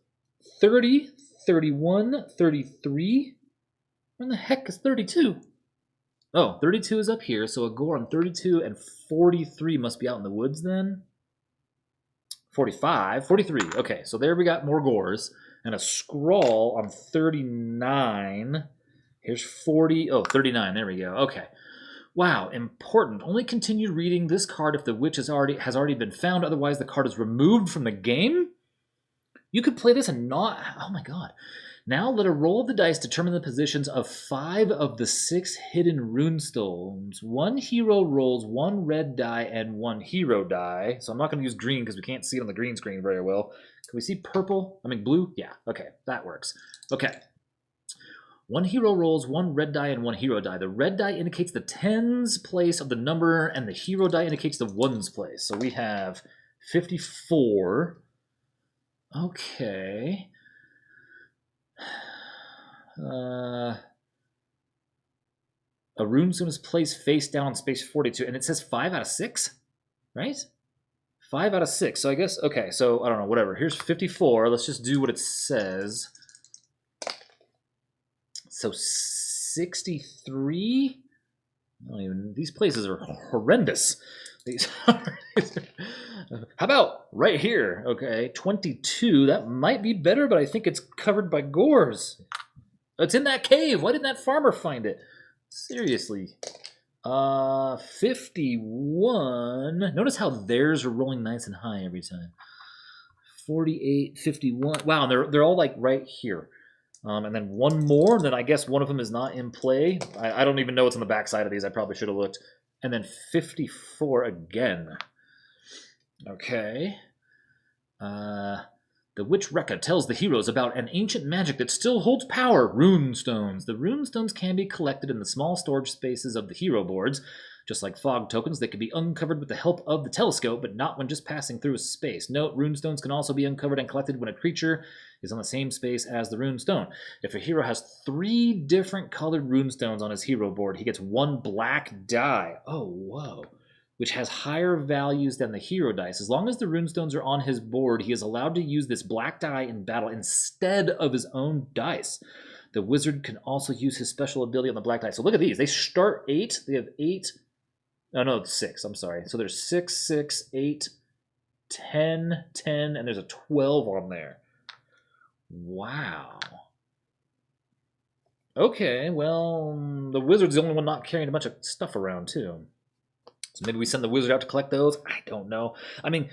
30, 31, 33. Where the heck is 32? Oh, 32 is up here, so a gore on 32 and 43 must be out in the woods then. 45, 43. Okay, so there we got more gores. And a scrawl on 39. Here's 40. Oh, 39. There we go. Okay. Wow, important. Only continue reading this card if the witch has already been found. Otherwise, the card is removed from the game. You could play this and not... Oh my god. Now let a roll of the dice determine the positions of 5 of the 6 hidden runestones. 1 hero rolls 1 red die and 1 hero die. So I'm not going to use green because we can't see it on the green screen very well. Can we see purple? I mean blue? Yeah, okay, that works. Okay. 1 hero rolls 1 red die and 1 hero die. The red die indicates the tens place of the number, and the hero die indicates the ones place. So we have 54. Okay. A runestone is placed face down on space 42, and it says 5 out of 6, right? 5 out of 6. So I guess, okay, so I don't know, whatever. Here's 54. Let's just do what it says. So 63? I don't even, these places are horrendous. These are, how about right here? Okay, 22. That might be better, but I think it's covered by gores. It's in that cave. Why didn't that farmer find it? Seriously. 51. Notice how theirs are rolling nice and high every time. 48, 51. Wow, they're all like right here. And then one more, then I guess one of them is not in play. I don't even know what's on the back side of these. I probably should have looked. And then 54 again. Okay. The Witch Rekka tells the heroes about an ancient magic that still holds power, runestones. The runestones can be collected in the small storage spaces of the hero boards. Just like fog tokens, they can be uncovered with the help of the telescope, but not when just passing through a space. Note, runestones can also be uncovered and collected when a creature is on the same space as the runestone. If a hero has 3 different colored runestones on his hero board, he gets 1 black die. Oh, whoa. Which has higher values than the hero dice. As long as the runestones are on his board, he is allowed to use this black die in battle instead of his own dice. The wizard can also use his special ability on the black die. So look at these. They start 8. They have 8. Oh, no, it's 6. I'm sorry. So there's 6, 6, 8, 10, 10, and there's a 12 on there. Wow. Okay, well, the wizard's the only one not carrying a bunch of stuff around, too. So maybe we send the wizard out to collect those? I don't know. I mean,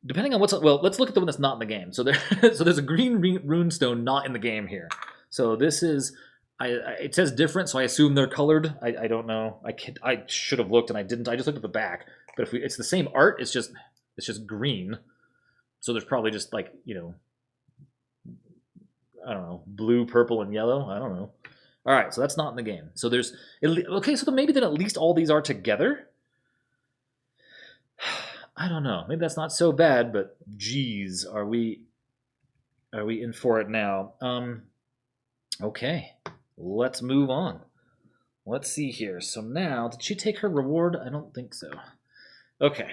depending on what's... Well, let's look at the one that's not in the game. So there's a green runestone not in the game here. So this is... it says different, so I assume they're colored. I don't know. I should have looked and I didn't. I just looked at the back. But if it's the same art, it's just green. So there's probably just like, you know, I don't know, blue, purple, and yellow. I don't know. All right, so that's not in the game. So there's... Okay, so maybe then at least all these are together? I don't know. Maybe that's not so bad, but geez, are we in for it now? Okay, let's move on. Let's see here. So now, did she take her reward? I don't think so. Okay,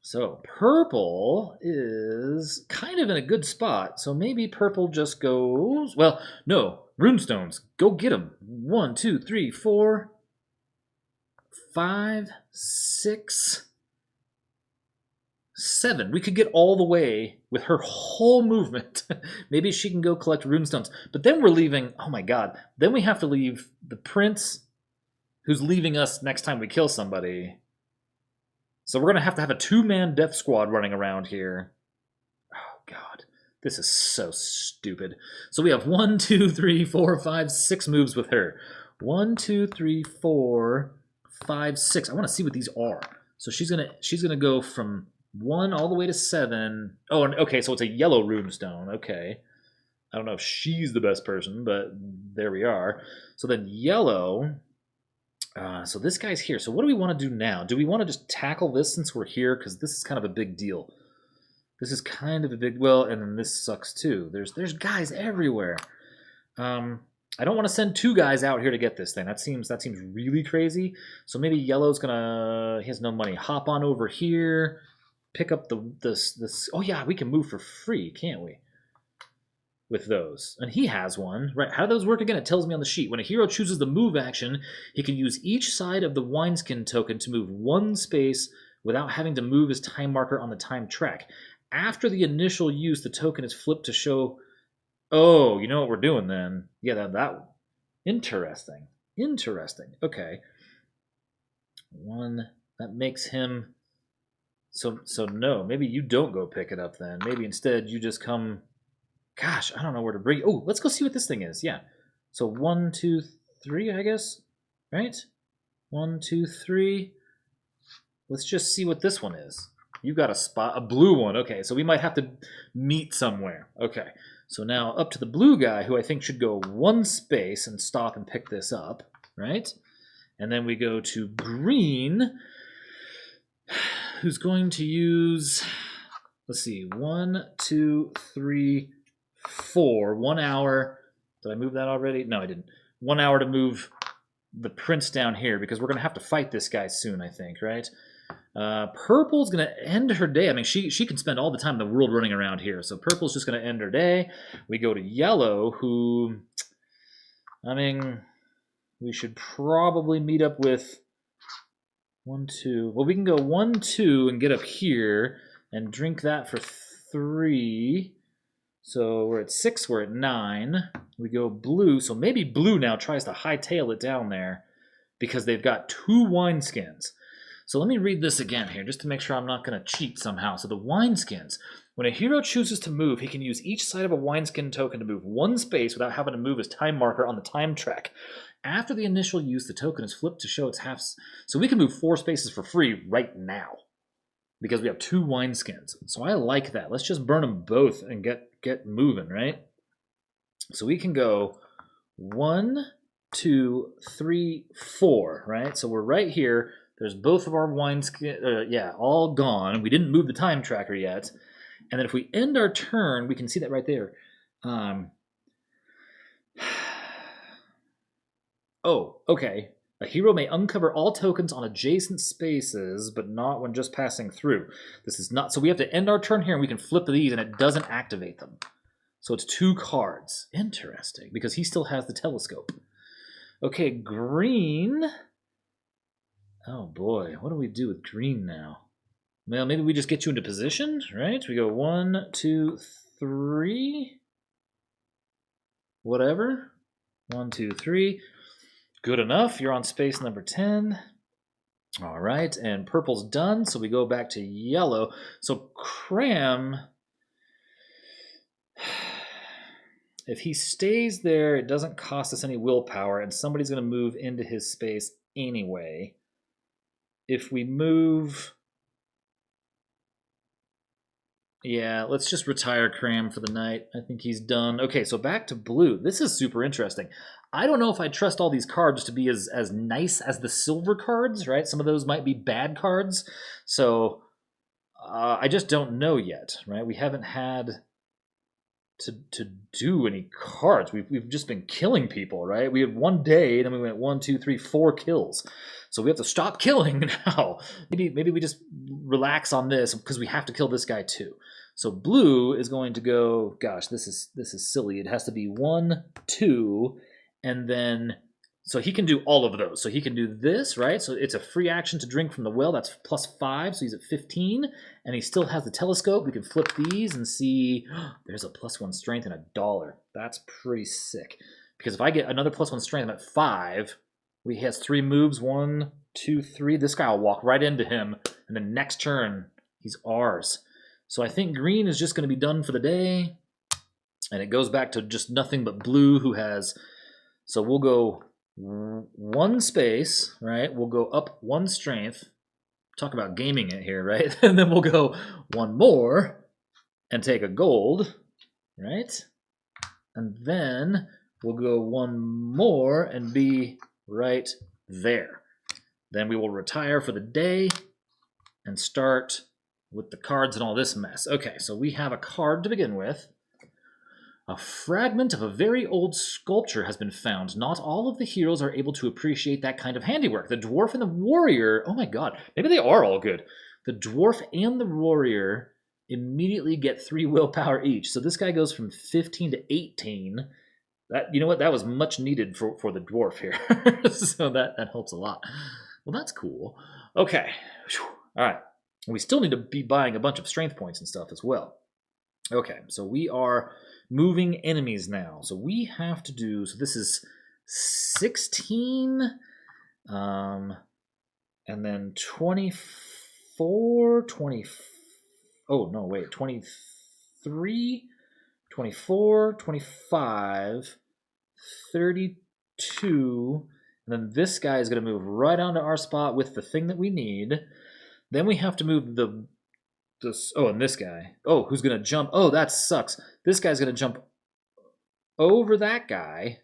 so purple is kind of in a good spot. So maybe purple just goes... Well, no, runestones. Go get them. 1, 2, 3, 4, 5, 6... 7. We could get all the way with her whole movement. Maybe she can go collect runestones. But then we're leaving, oh my god, then we have to leave the prince who's leaving us next time we kill somebody. So we're going to have a 2-man death squad running around here. Oh god, this is so stupid. So we have 1, 2, 3, 4, 5, 6 moves with her. 1, 2, 3, 4, 5, 6. I want to see what these are. So she's gonna go from 1 all the way to 7. Oh, okay, so it's a yellow runestone. Okay. I don't know if she's the best person, but there we are. So then yellow. So this guy's here. So what do we want to do now? Do we want to just tackle this since we're here? Because this is kind of a big deal. This is kind of a big... Well, and then this sucks too. There's guys everywhere. I don't want to send 2 guys out here to get this thing. That seems really crazy. So maybe yellow's gonna... He has no money. Hop on over here. Pick up this. Oh yeah, we can move for free, can't we? With those. And he has one. Right, how do those work again? It tells me on the sheet. When a hero chooses the move action, he can use each side of the Wineskin token to move 1 space without having to move his time marker on the time track. After the initial use, the token is flipped to show... Oh, you know what we're doing then. Yeah, that interesting. Interesting. Okay. 1, that makes him... So no, maybe you don't go pick it up then. Maybe instead you just come... Gosh, I don't know where to bring... Oh, let's go see what this thing is. Yeah. So 1, 2, 3, I guess. Right? 1, 2, 3. Let's just see what this one is. You've got a blue one. Okay, so we might have to meet somewhere. Okay, so now up to the blue guy, who I think should go 1 space and stop and pick this up. Right? And then we go to green, who's going to use... Let's see. 1, 2, 3... 4, 1 hour. Did I move that already? No, I didn't. 1 hour to move the prince down here because we're going to have to fight this guy soon, I think, right? Purple's going to end her day. I mean, she can spend all the time in the world running around here. So purple's just going to end her day. We go to yellow, who, I mean, we should probably meet up with 1, 2. Well, we can go 1, 2 and get up here and drink that for 3. So we're at 6, we're at 9. We go blue, so maybe blue now tries to hightail it down there because they've got 2 wineskins. So let me read this again here just to make sure I'm not going to cheat somehow. So the wineskins. When a hero chooses to move, he can use each side of a wineskin token to move 1 space without having to move his time marker on the time track. After the initial use, the token is flipped to show its half... So we can move 4 spaces for free right now because we have 2 wineskins. So I like that. Let's just burn them both and get moving, right? So we can go 1, 2, 3, 4, right? So we're right here. There's both of our wineskin, all gone. We didn't move the time tracker yet. And then if we end our turn, we can see that right there. Oh, okay. A hero may uncover all tokens on adjacent spaces, but not when just passing through. This is not... So we have to end our turn here, and we can flip these, and it doesn't activate them. So it's 2 cards. Interesting, because he still has the telescope. Okay, green... Oh boy, what do we do with green now? Well, maybe we just get you into position, right? We go 1, 2, 3... Whatever. 1, 2, 3... Good enough. You're on space number 10. All right, and purple's done, so we go back to yellow. So Kram, if he stays there, it doesn't cost us any willpower, and somebody's going to move into his space anyway. If we move... Yeah, let's just retire Kram for the night. I think he's done. Okay, so back to blue. This is super interesting. I don't know if I trust all these cards to be as nice as the silver cards, right? Some of those might be bad cards. So I just don't know yet, right? We haven't had to do any cards. We've just been killing people, right? We had 1 day, then we went 1, 2, 3, 4 kills. So we have to stop killing now. Maybe we just relax on this because we have to kill this guy too. So blue is going to go, gosh, this is silly. It has to be 1, 2, and then So he can do all of those. So he can do this, right? So it's a free action to drink from the well. That's +5, so he's at 15. And he still has the telescope. We can flip these and see there's a +1 strength and $1. That's pretty sick. Because if I get another +1 strength, I'm at 5. He has 3 moves. 1, 2, 3. This guy will walk right into him. And then next turn, he's ours. So I think green is just going to be done for the day. And it goes back to just nothing but blue, who has... So we'll go 1 space, right? We'll go up 1 strength. Talk about gaming it here, right? And then we'll go 1 more and take a gold, right? And then we'll go 1 more and be right there. Then we will retire for the day and start with the cards and all this mess. Okay, so we have a card to begin with. A fragment of a very old sculpture has been found. Not all of the heroes are able to appreciate that kind of handiwork. The dwarf and the warrior, oh my god, maybe they are all good. The dwarf and the warrior immediately get 3 willpower each. So this guy goes from 15 to 18. That, you know what, that was much needed for the dwarf here. So that helps a lot. Well, that's cool. Okay, all right. We still need to be buying a bunch of strength points and stuff as well. Okay, so we are moving enemies now. So we have to do, so this is 16, and then 24, 20, oh no, wait, 23, 24, 25, 32, and then this guy is going to move right onto our spot with the thing that we need. Then we have to move and this guy. Oh, who's going to jump? Oh, that sucks. This guy's going to jump over that guy.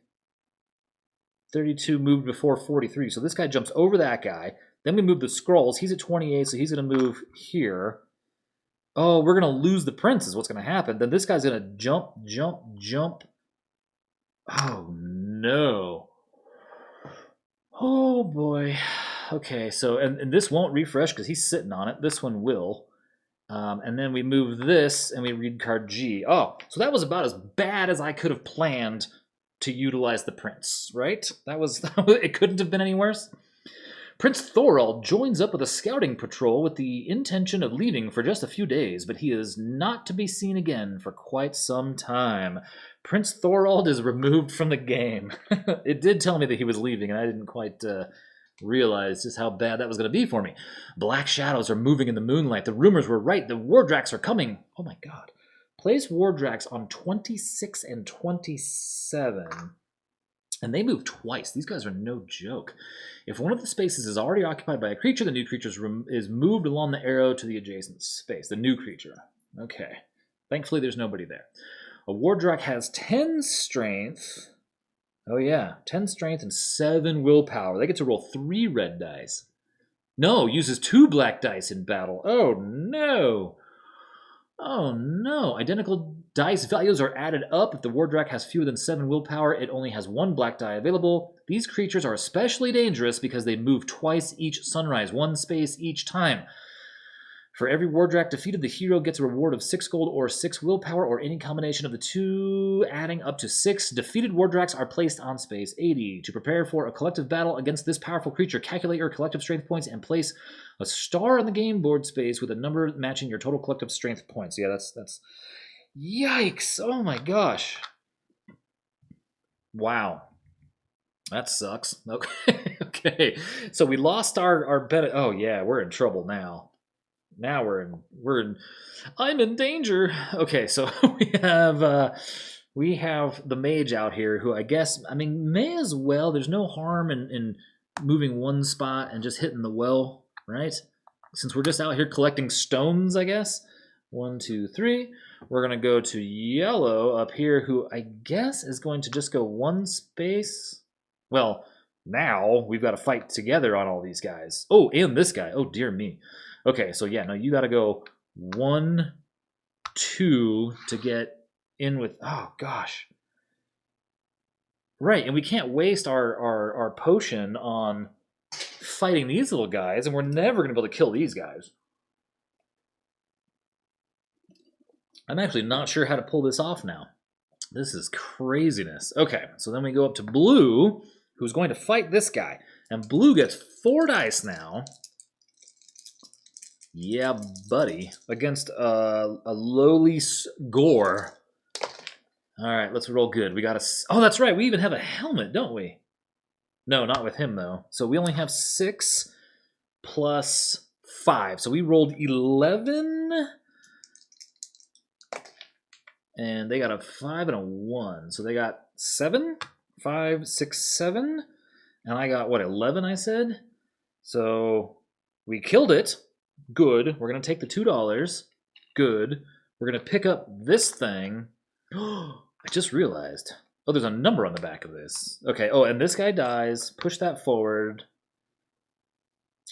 32 moved before 43. So this guy jumps over that guy. Then we move the scrolls. He's at 28, so he's going to move here. Oh, we're going to lose the prince is what's going to happen. Then this guy's going to jump, jump, jump. Oh, no. Oh, boy. Okay, so, and this won't refresh because he's sitting on it. This one will. And then we move this, and we read card G. Oh, so that was about as bad as I could have planned to utilize the prince, right? It couldn't have been any worse. Prince Thorn joins up with a scouting patrol with the intention of leaving for just a few days, but he is not to be seen again for quite some time. Prince Thorn is removed from the game. It did tell me that he was leaving, and I didn't quite... realized just how bad that was going to be for me. Black shadows are moving in the moonlight. The rumors were right. The Wardraks are coming. Oh my god. Place Wardraks on 26 and 27. And they move twice. These guys are no joke. If one of the spaces is already occupied by a creature, the new creature is moved along the arrow to the adjacent space. The new creature. Okay. Thankfully, there's nobody there. A Wardrak has 10 strength... Oh yeah, 10 strength and 7 willpower. They get to roll 3 red dice. No, uses 2 black dice in battle. Oh no. Oh no. Identical dice values are added up. If the Wardrak has fewer than 7 willpower, it only has 1 black die available. These creatures are especially dangerous because they move twice each sunrise, 1 space each time. For every Wardrak defeated, the hero gets a reward of 6 gold or 6 willpower, or any combination of the two, adding up to 6. Defeated Wardraks are placed on space 80. To prepare for a collective battle against this powerful creature, calculate your collective strength points and place a star on the game board space with a number matching your total collective strength points. Yeah, that's... Yikes! Oh my gosh. Wow. That sucks. Okay. Okay. So we lost our bet. Oh yeah, we're in trouble now. Now I'm in danger. Okay, so we have the mage out here who I guess, I mean, may as well. There's no harm in moving 1 spot and just hitting the well, right? Since we're just out here collecting stones, I guess. 1, 2, 3. We're going to go to yellow up here, who I guess is going to just go 1 space. Well, now we've got to fight together on all these guys. Oh, and this guy. Oh, dear me. Okay, so yeah, no, you got to go 1, 2 to get in with... Oh, gosh. Right, and we can't waste our potion on fighting these little guys, and we're never going to be able to kill these guys. I'm actually not sure how to pull this off now. This is craziness. Okay, so then we go up to blue, who's going to fight this guy. And blue gets 4 dice now. Yeah, buddy. Against a lowly gore. All right, let's roll good. We got a... Oh, that's right. We even have a helmet, don't we? No, not with him, though. So we only have 6 plus 5. So we rolled 11. And they got a 5 and a 1. So they got 7, 5, 6, 7. And I got, what, 11, I said? So we killed it. Good. We're going to take the $2. Good. We're going to pick up this thing. I just realized. Oh, there's a number on the back of this. Okay. Oh, and this guy dies. Push that forward.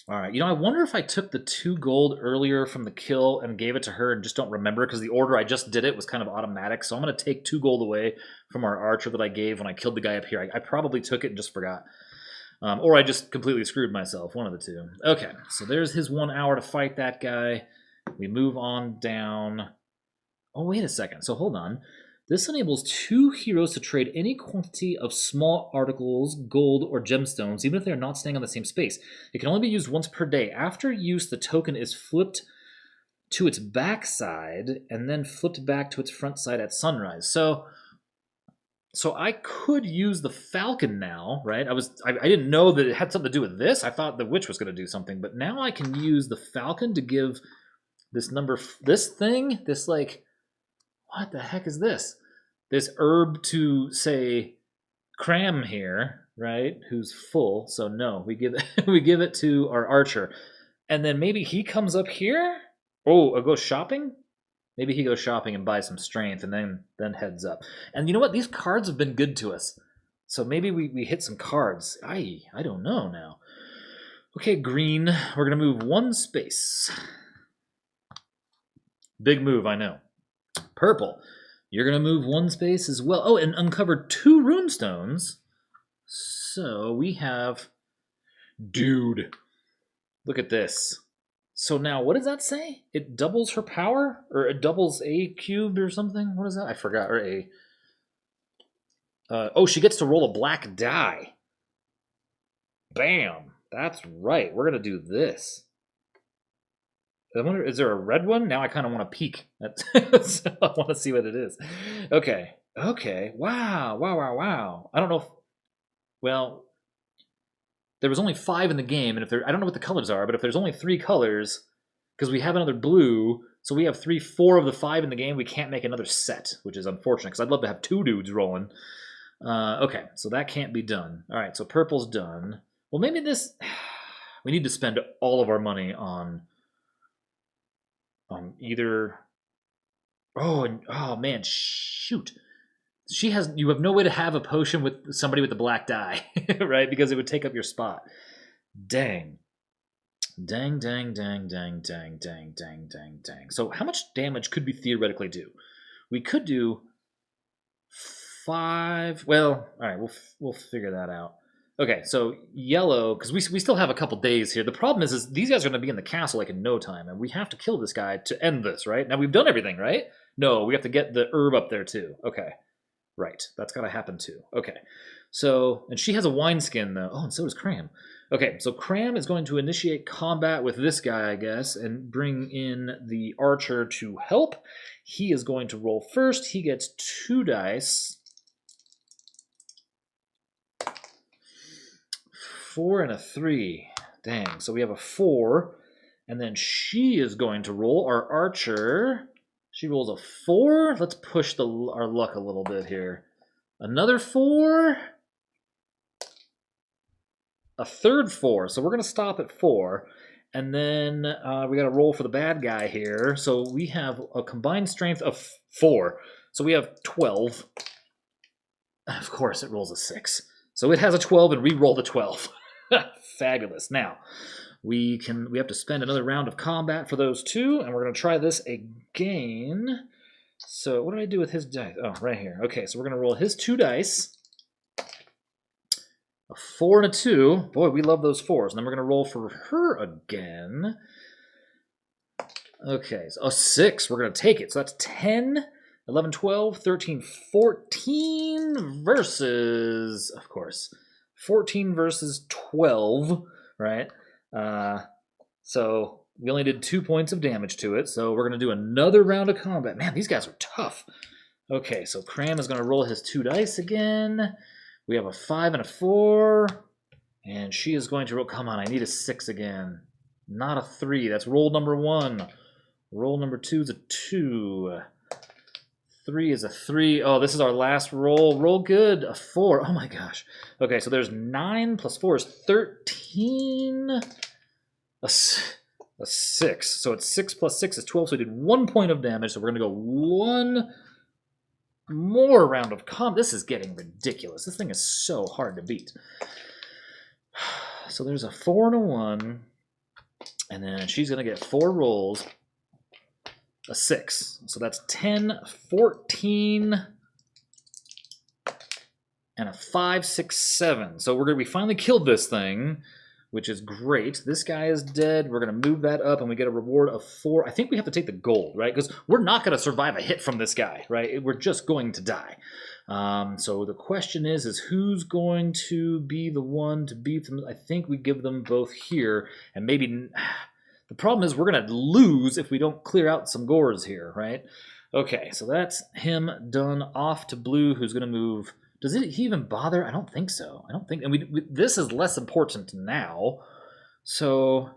All right. You know, I wonder if I took the 2 gold earlier from the kill and gave it to her and just don't remember because the order I just did it was kind of automatic. So I'm going to take 2 gold away from our archer that I gave when I killed the guy up here. I probably took it and just forgot. Or I just completely screwed myself. One of the two. Okay. So there's his 1 hour to fight that guy. We move on down. Oh, wait a second. So hold on. This enables 2 heroes to trade any quantity of small articles, gold, or gemstones, even if they are not staying on the same space. It can only be used once per day. After use, the token is flipped to its back side and then flipped back to its front side at sunrise. So I could use the falcon now, right? I didn't know that it had something to do with this. I thought the witch was going to do something, but now I can use the falcon to give this thing, like, what the heck is this? This herb to, say, Kram here, right? Who's full. So no, we give it to our archer. And then maybe he comes up here? Oh, goes shopping? Maybe he goes shopping and buys some strength and then heads up. And you know what? These cards have been good to us. So maybe we hit some cards. I don't know now. Okay, green. We're going to move 1 space. Big move, I know. Purple. You're going to move 1 space as well. Oh, and uncover 2 runestones. So we have... Dude. Look at this. So now, what does that say? It doubles her power? Or it doubles A cubed or something? What is that? I forgot. Or A. Oh, she gets to roll a black die. Bam. That's right. We're going to do this. I wonder, is there a red one? Now I kind of want to peek. So I want to see what it is. Okay. Wow. I don't know if... Well, there was only 5 in the game, and I don't know what the colors are, but if there's only 3 colors, because we have another blue, so we have 4 of the 5 in the game, we can't make another set, which is unfortunate, because I'd love to have 2 dudes rolling. Okay, so that can't be done. All right, so purple's done. Well, maybe this... We need to spend all of our money on either... Oh, man, shoot. You have no way to have a potion with somebody with the black die, right? Because it would take up your spot. Dang. So how much damage could we theoretically do? We could do 5. Well, all right, we'll figure that out. Okay, so yellow, because we still have a couple days here. The problem is these guys are going to be in the castle like in no time, and we have to kill this guy to end this, right? Now, we've done everything, right? No, we have to get the herb up there too. Okay. Right, that's got to happen too. Okay, so, and she has a wineskin though. Oh, and so does Kram. Okay, so Kram is going to initiate combat with this guy, I guess, and bring in the archer to help. He is going to roll first. He gets 2 dice. 4 and a 3. Dang, so we have a 4. And then she is going to roll, our archer... She rolls a 4. Let's push our luck a little bit here. Another 4. A third 4. So we're going to stop at 4. And then we got to roll for the bad guy here. So we have a combined strength of 4. So we have 12. Of course, it rolls a 6. So it has a 12 and re-roll the 12. Fabulous. Now... We have to spend another round of combat for those 2, and we're going to try this again. So what did I do with his dice? Oh, right here. Okay, so we're going to roll his 2 dice. A 4 and a 2. Boy, we love those 4s. And then we're going to roll for her again. Okay, so a 6. We're going to take it. So that's 10, 11, 12, 13, 14 versus, of course, 14 versus 12, right? So we only did 2 points of damage to it, so we're going to do another round of combat. Man, these guys are tough. Okay, so Kram is going to roll his 2 dice again. We have a 5 and a 4. And she is going to roll. Come on, I need a 6 again. Not a 3. That's roll number 1. Roll number 2 is a 2. 3 is a 3. Oh, this is our last roll. Roll good. A 4. Oh my gosh. Okay, so there's 9 plus 4 is 13. A 6. So it's 6 plus 6 is 12. So we did 1 point of damage. So we're going to go 1 more round of combat. This is getting ridiculous. This thing is so hard to beat. So there's a 4 and a 1. And then she's going to get 4 rolls. A 6. So that's 10, 14, and a 5, 6, 7. So we finally killed this thing, which is great. This guy is dead. We're going to move that up, and we get a reward of 4. I think we have to take the gold, right? Because we're not going to survive a hit from this guy, right? We're just going to die. So the question is who's going to be the one to beat them? I think we give them both here, and maybe... The problem is we're going to lose if we don't clear out some gores here, right? Okay, so that's him done. Off to blue, who's going to move. Does he even bother? I don't think so. I don't think... And this is less important now. So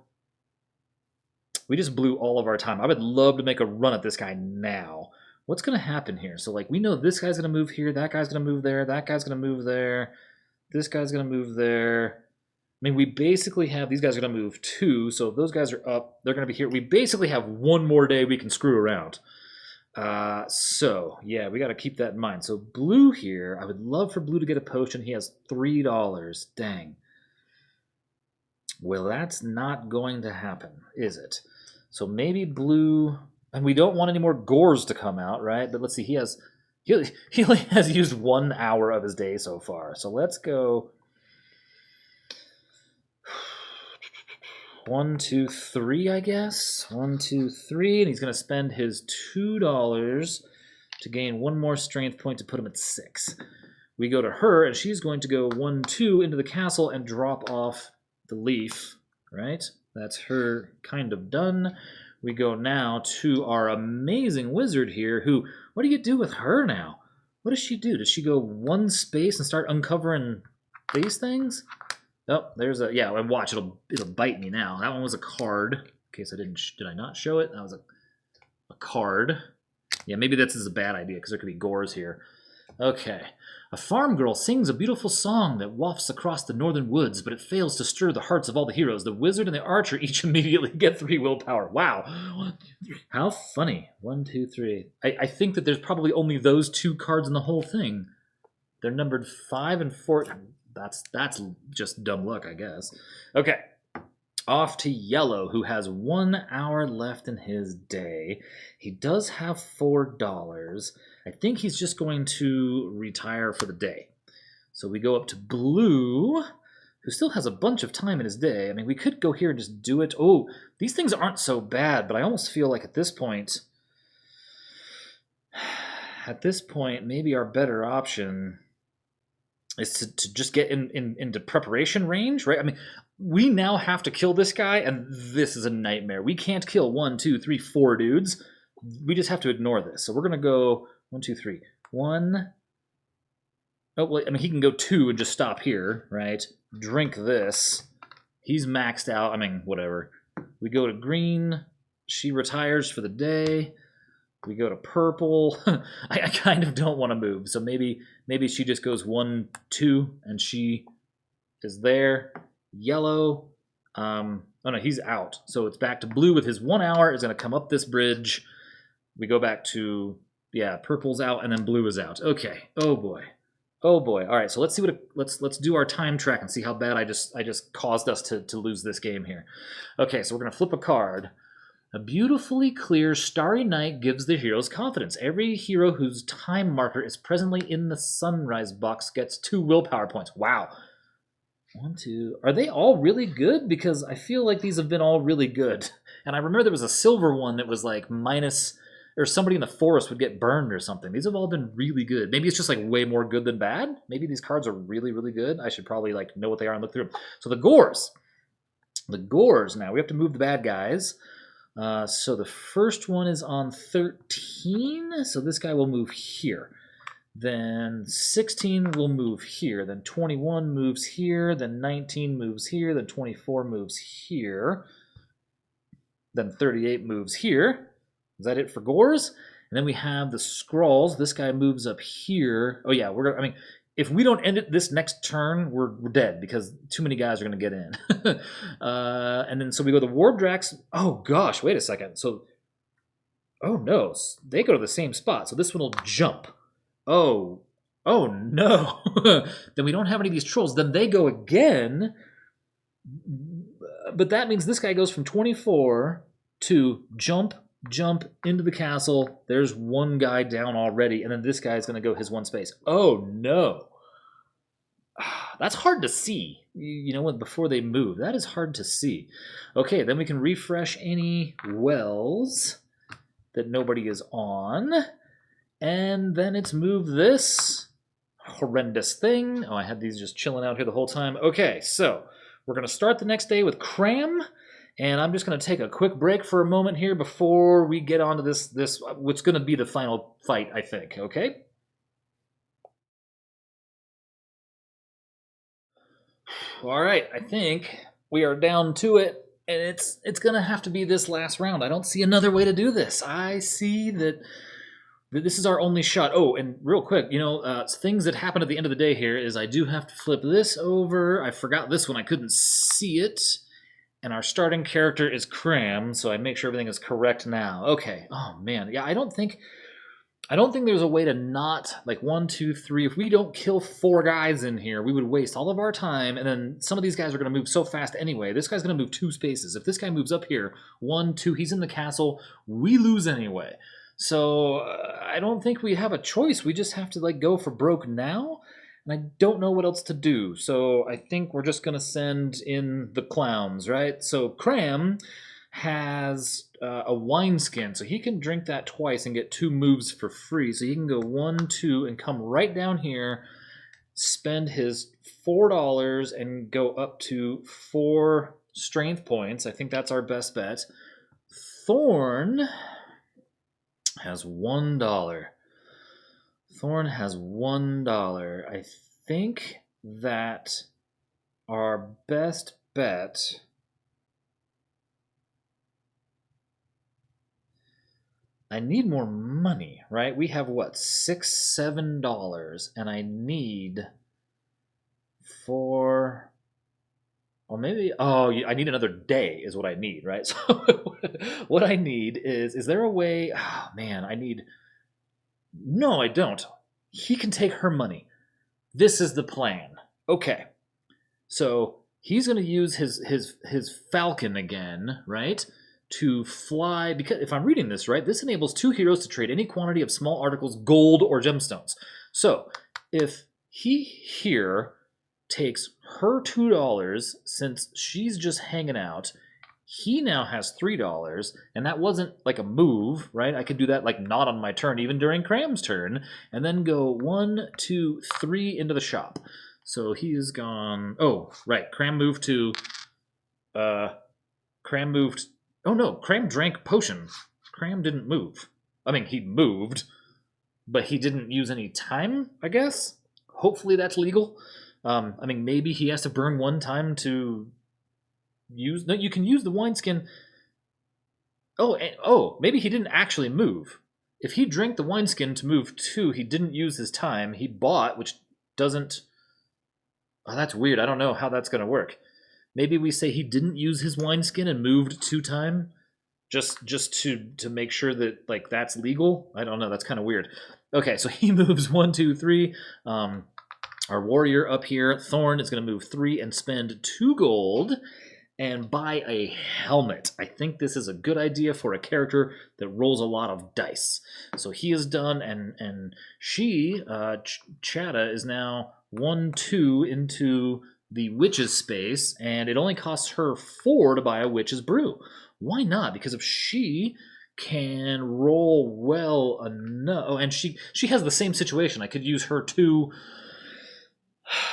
we just blew all of our time. I would love to make a run at this guy now. What's going to happen here? So, like, we know this guy's going to move here. That guy's going to move there. That guy's going to move there. This guy's going to move there. I mean, we basically have, these guys are going to move 2, so if those guys are up, they're going to be here. We basically have 1 more day we can screw around. So, yeah, we got to keep that in mind. So, blue here, I would love for blue to get a potion. He has $3. Dang. Well, that's not going to happen, is it? So maybe blue, and we don't want any more gores to come out, right? But let's see, he only has used 1 hour of his day so far. So let's go... 1, 2, 3, I guess. 1, 2, 3, and he's going to spend his $2 to gain 1 more strength point to put him at 6. We go to her, and she's going to go 1, 2 into the castle and drop off the leaf, right? That's her kind of done. We go now to our amazing wizard here, who, what do you do with her now? What does she do? Does she go 1 space and start uncovering these things? Oh, there's a, yeah, and watch, it'll bite me now. That one was a card. In case I did I not show it? That was a card. Yeah, maybe this is a bad idea because there could be gores here. Okay. A farm girl sings a beautiful song that wafts across the northern woods, but it fails to stir the hearts of all the heroes. The wizard and the archer each immediately get 3 willpower. Wow. 1, 2, 3. How funny. 1, 2, 3. I think that there's probably only those 2 cards in the whole thing. They're numbered 5 and 4. That's just dumb luck, I guess. Okay. Off to yellow, who has 1 hour left in his day. He does have $4. I think he's just going to retire for the day. So we go up to blue, who still has a bunch of time in his day. I mean, we could go here and just do it. Oh, these things aren't so bad, but I almost feel like at this point, maybe our better option is to just get into preparation range, right? I mean, we now have to kill this guy, and this is a nightmare. We can't kill 1, 2, 3, 4 dudes. We just have to ignore this. So we're going to go 1, 2, 3. 1. Oh, well, I mean, he can go 2 and just stop here, right? Drink this. He's maxed out. I mean, whatever. We go to green. She retires for the day. We go to purple. I kind of don't want to move, so maybe she just goes 1, 2, and she is there. Yellow. Oh no, he's out. So it's back to blue with his 1 hour. Is going to come up this bridge. We go back to, yeah, purple's out, and then blue is out. Okay. Oh boy. Oh boy. All right. So let's see let's do our time track and see how bad I just caused us to lose this game here. Okay. So we're going to flip a card. A beautifully clear starry night gives the heroes confidence. Every hero whose time marker is presently in the sunrise box gets 2 willpower points. Wow. 1, 2. Are they all really good? Because I feel like these have been all really good. And I remember there was a silver one that was like minus or somebody in the forest would get burned or something. These have all been really good. Maybe it's just like way more good than bad. Maybe these cards are really, really good. I should probably like know what they are and look through them. So the Gores. The Gores now. We have to move the bad guys. So the first one is on 13. So this guy will move here. Then 16 will move here. Then 21 moves here. Then 19 moves here. Then 24 moves here. Then 38 moves here. Is that it for Gores? And then we have the Skrulls. This guy moves up here. Oh yeah, we're gonna. I mean, if we don't end it this next turn, we're dead because too many guys are gonna get in. And then so we go to Wardrax. Oh gosh, wait a second. So, oh no, they go to the same spot. So this one will jump. Oh no. Then we don't have any of these trolls. Then they go again. But that means this guy goes from 24 to jump into the castle. There's one guy down already, and then this guy's going to go his one space. Oh, no. That's hard to see, you know, before they move. That is hard to see. Okay, then we can refresh any wells that nobody is on. And then it's move this horrendous thing. Oh, I had these just chilling out here the whole time. Okay, so we're going to start the next day with Kram. And I'm just going to take a quick break for a moment here before we get on to this what's going to be the final fight, I think, okay? All right, I think we are down to it, and it's going to have to be this last round. I don't see another way to do this. I see that this is our only shot. Oh, and real quick, you know, things that happen at the end of the day here is I do have to flip this over. I forgot this one. I couldn't see it. And our starting character is Kram, so I make sure everything is correct now. Okay. Oh man, yeah. I don't think there's a way to not like 1, 2, 3. If we don't kill 4 guys in here, we would waste all of our time. And then some of these guys are going to move so fast anyway. This guy's going to move 2 spaces. If this guy moves up here, 1, 2, he's in the castle. We lose anyway. So I don't think we have a choice. We just have to like go for broke now. And I don't know what else to do, so I think we're just going to send in the clowns, right? So Kram has a Wineskin, so he can drink that twice and get 2 moves for free. So he can go 1, 2, and come right down here, spend his $4, and go up to 4 strength points. I think that's our best bet. Thorn has $1. Thorn has $1. I think that our best bet I need more money, right? We have what, $6, $7, and I need 4, or maybe, oh, I need another day is what I need, right? So what I need is there a way, oh man, no, I don't. He can take her money. This is the plan. Okay. So he's going to use his falcon again, right? To fly, because if I'm reading this right, this enables 2 heroes to trade any quantity of small articles, gold or gemstones. So if he here takes her $2, since she's just hanging out, he now has $3, and that wasn't like a move, right? I could do that like not on my turn, even during Kram's turn, and then go 1, 2, 3 into the shop. So he is gone. Oh, right. Kram moved to. Kram moved. Oh no, Kram drank potion. Kram didn't move. I mean, he moved, but he didn't use any time, I guess. Hopefully that's legal. I mean, maybe he has to burn 1 time to use. No, you can use the wineskin. Oh, maybe he didn't actually move. If he drank the wineskin to move 2, he didn't use his time. He bought, which doesn't. Oh, that's weird. I don't know how that's going to work. Maybe we say he didn't use his wineskin and moved 2 time, just to make sure that like that's legal. I don't know. That's kind of weird. Okay, so he moves 1, 2, 3. Our warrior up here, Thorn, is going to move 3 and spend 2 gold and buy a helmet. I think this is a good idea for a character that rolls a lot of dice. So he is done, and she, Chada, is now 1, 2 into the witch's space, and it only costs her 4 to buy a witch's brew. Why not? Because if she can roll well enough. Oh, and she has the same situation. I could use her 2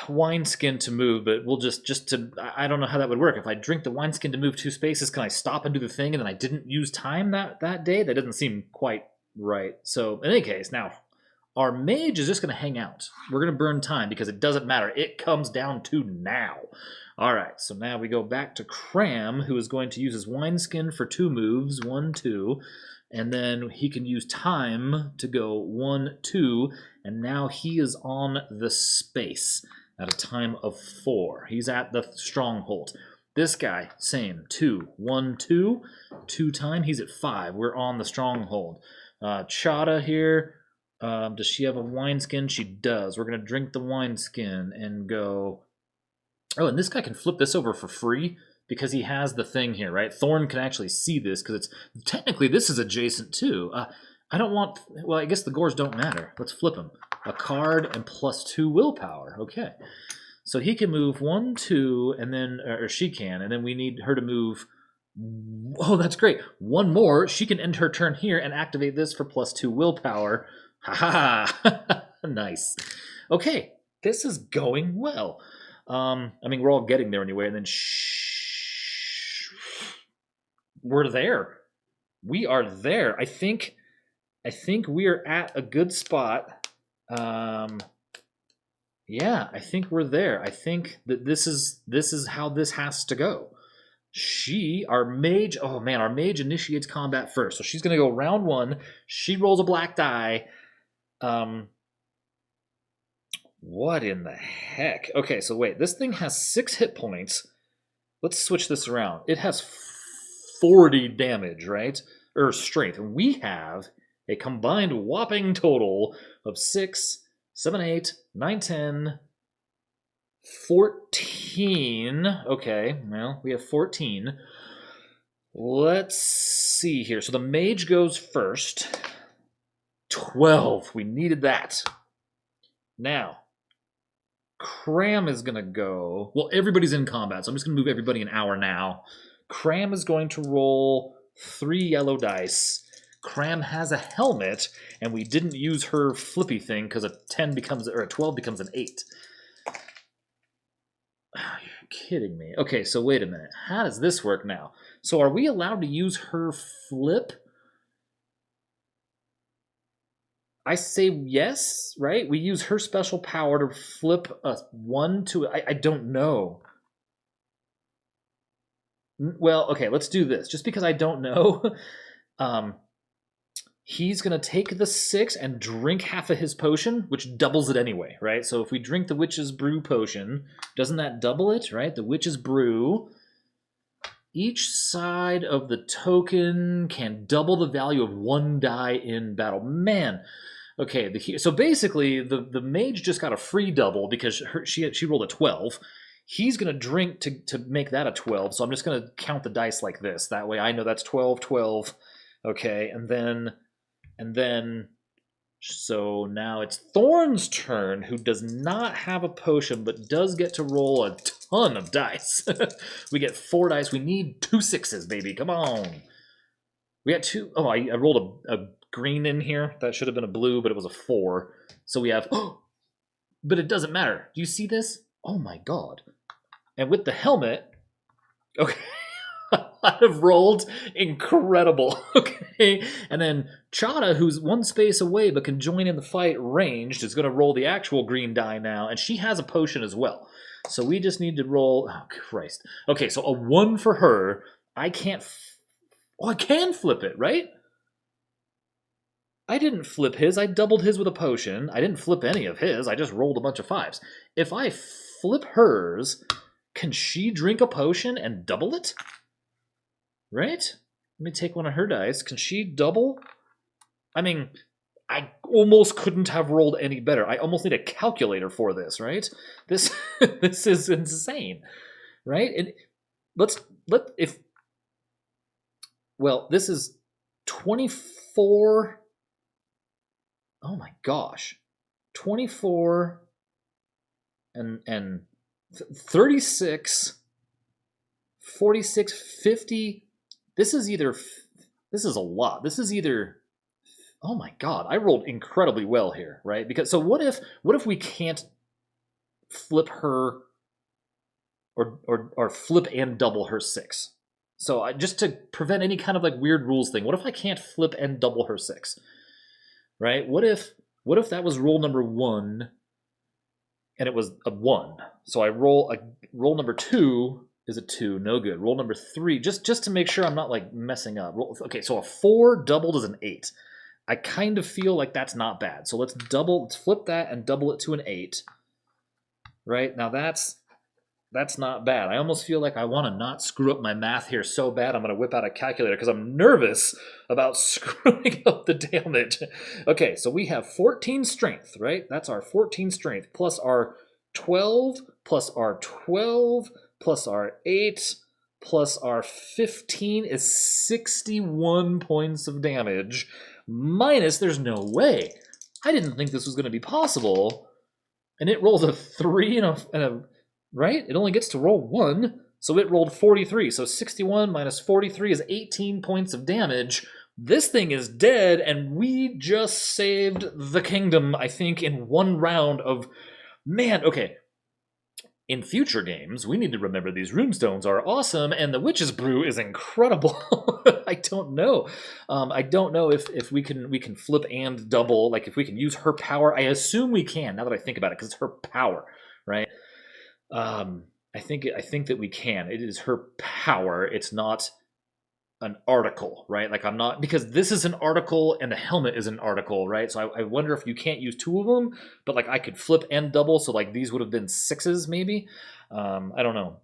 Wineskin to move, but we'll just to I don't know how that would work. If I drink the Wineskin to move 2 spaces, can I stop and do the thing and then I didn't use time that day? That doesn't seem quite right. So in any case, now our mage is just going to hang out. We're going to burn time because it doesn't matter. It comes down to now. All right, so now we go back to Kram, who is going to use his Wineskin for 2 moves, 1, 2, and then he can use time to go 1, 2, and now he is on the space at a time of 4. He's at the stronghold. This guy, same, 2, 1, 2, 2 time. He's at 5. We're on the stronghold. Chada here. Does she have a Wineskin? She does. We're going to drink the Wineskin and go... Oh, and this guy can flip this over for free because he has the thing here, right? Thorn can actually see this because it's... Technically, this is adjacent too. I don't want... Well, I guess the gores don't matter. Let's flip him. A card and +2 willpower. Okay. So he can move 1, 2, and then... Or she can, and then we need her to move... Oh, that's great. 1 more. She can end her turn here and activate this for +2 willpower. Ha ha! Nice. Okay, this is going well. I mean, we're all getting there anyway, and then we're there. We are there. I think we are at a good spot. Yeah, I think we're there. I think that this is how this has to go. Our mage, oh man, our mage initiates combat first. So she's going to go round 1. She rolls a black die. What in the heck? Okay, so wait, this thing has 6 hit points. Let's switch this around. It has 40 damage, right? Or strength. And we have a combined whopping total of 6, 7, 8, 9, 10, 14. Okay, well, we have 14. Let's see here. So the mage goes first. 12. We needed that. Now, Kram is going to go... Well, everybody's in combat, so I'm just going to move everybody an hour now. Kram is going to roll 3 yellow dice. Kram has a helmet, and we didn't use her flippy thing because a 12 becomes an 8. Oh, you're kidding me. Okay, so wait a minute. How does this work now? So are we allowed to use her flip? I say yes, right? We use her special power to flip a 1 to... I don't know. Well, okay, let's do this. Just because I don't know, he's going to take the 6 and drink half of his potion, which doubles it anyway, right? So if we drink the Witch's Brew potion, doesn't that double it, right? The Witch's Brew... Each side of the token can double the value of 1 die in battle. Man, okay. So basically, the mage just got a free double because she rolled a 12. He's going to drink to make that a 12. So I'm just going to count the dice like this. That way I know that's 12, 12. Okay, and then. So now it's Thorn's turn, who does not have a potion, but does get to roll a ton of dice. We get 4 dice. We need 2 6s, baby. Come on. We got 2. Oh, I rolled a green in here. That should have been a blue, but it was a 4. So we have... But it doesn't matter. Do you see this? Oh, my God. And with the helmet... Okay. I have rolled incredible. Okay. And then Chada, who's 1 space away but can join in the fight ranged, is going to roll the actual green die now, and she has a potion as well. So we just need to roll... Oh, Christ. Okay, so a 1 for her. I can't... Oh, I can flip it, right? I didn't flip his. I doubled his with a potion. I didn't flip any of his. I just rolled a bunch of 5s. If I flip hers, can she drink a potion and double it? Right? Let me take 1 of her dice. Can she double? I mean, I almost couldn't have rolled any better. I almost need a calculator for this, right? This this is insane, right? And well, this is 24. Oh my gosh. 24 and 36, 46, 50. This is either This is a lot. This is either... Oh my god, I rolled incredibly well here, right? Because so what if we can't flip her or flip and double her 6? So just to prevent any kind of like weird rules thing, what if I can't flip and double her 6? Right? What if that was roll number 1 and it was a 1? So I roll number 2 is a 2, no good. Roll number 3, just to make sure I'm not like messing up. Okay, so a 4 doubled is an 8. I kind of feel like that's not bad. So let's flip that and double it to an 8. Right? Now that's not bad. I almost feel like I want to not screw up my math here so bad I'm going to whip out a calculator because I'm nervous about screwing up the damage. Okay, so we have 14 strength, right? That's our 14 strength plus our 12 plus our 12 plus our 8 plus our 15 is 61 points of damage. Minus, there's no way. I didn't think this was going to be possible. And it rolls a 3 and a right? It only gets to roll 1, so it rolled 43. So 61 minus 43 is 18 points of damage. This thing is dead, and we just saved the kingdom, I think, in one round of... Man, okay. In future games, we need to remember these runestones are awesome, and the Witch's Brew is incredible. I don't know. I don't know if we can flip and double, like if we can use her power. I assume we can, now that I think about it, because it's her power, right? I think that we can. It is her power. It's not an article, right? Like I'm not, because this is an article and the helmet is an article, right? So I wonder if you can't use 2 of them, but like I could flip and double, so like these would have been 6s maybe. I don't know.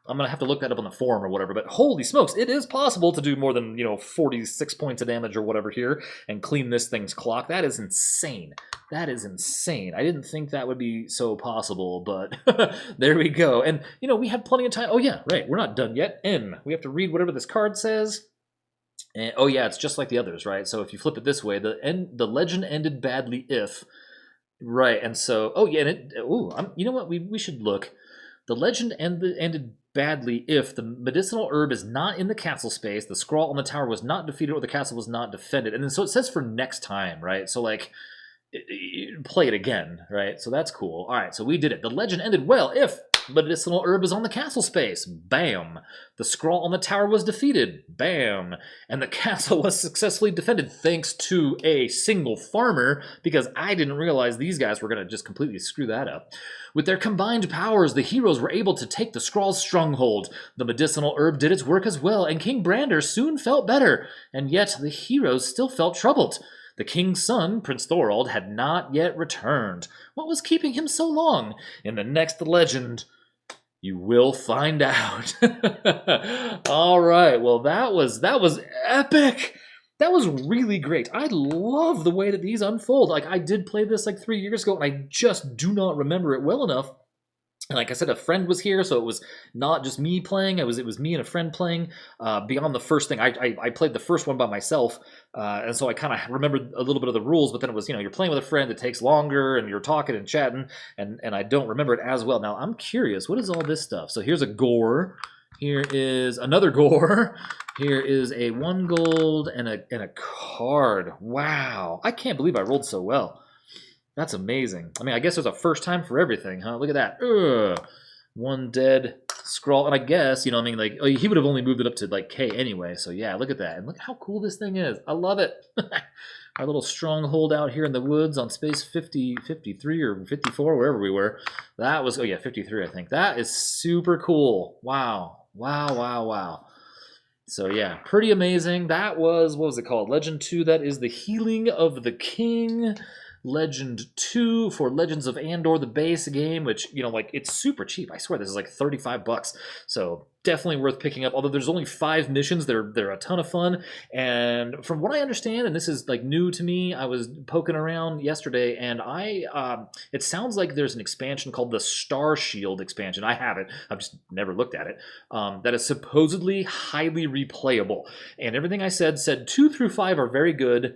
I'm gonna have to look that up on the forum or whatever, but holy smokes, it is possible to do more than 46 points of damage or whatever here and clean this thing's clock. That is insane. That is insane. I didn't think that would be so possible, but there we go. And we had plenty of time. Oh yeah, right. We're not done yet. We have to read whatever this card says. And oh yeah, it's just like the others, right? So if you flip it this way, the legend ended badly if, right? And so you know what? We should look. The legend ended badly if the medicinal herb is not in the castle space, the scroll on the tower was not defeated, or the castle was not defended. And then so it says for next time, right? So like, play it again, right? So that's cool. All right, so we did it. The legend ended well if medicinal herb is on the castle space. Bam. The scroll on the tower was defeated. Bam. And the castle was successfully defended thanks to a single farmer, because I didn't realize these guys were going to just completely screw that up. With their combined powers, the heroes were able to take the scroll's stronghold. The medicinal herb did its work as well, and King Brander soon felt better. And yet the heroes still felt troubled. The king's son, Prince Thorald, had not yet returned. What was keeping him so long? In the next legend, you will find out. All right, well, that was epic. That was really great. I love the way that these unfold. Like, I did play this like 3 years ago, and I just do not remember it well enough. And like I said, a friend was here, so it was not just me playing. It was me and a friend playing. Beyond the first thing, I played the first one by myself, and so I kind of remembered a little bit of the rules. But then it was, you're playing with a friend. It takes longer, and you're talking and chatting, and I don't remember it as well. Now I'm curious, what is all this stuff? So here's a gore. Here is another gore. Here is a 1 gold and a card. Wow, I can't believe I rolled so well. That's amazing. I mean, I guess there's a first time for everything, huh? Look at that. Ugh. 1 dead scroll. And I guess, he would have only moved it up to like K anyway. So yeah, look at that. And look how cool this thing is. I love it. Our little stronghold out here in the woods on space 50, 53 or 54, wherever we were. That was, 53, I think. That is super cool. Wow. Wow, wow, wow. So yeah, pretty amazing. That was, what was it called? Legend 2, that is the Healing of the King. Legend 2 for Legends of Andor, the base game, which, it's super cheap. I swear this is like $35. So definitely worth picking up. Although there's only 5 missions, they're a ton of fun. And from what I understand, and this is like new to me, I was poking around yesterday, and it sounds like there's an expansion called the Star Shield expansion. I have it. I've just never looked at it. That is supposedly highly replayable. And everything I said 2 through 5 are very good.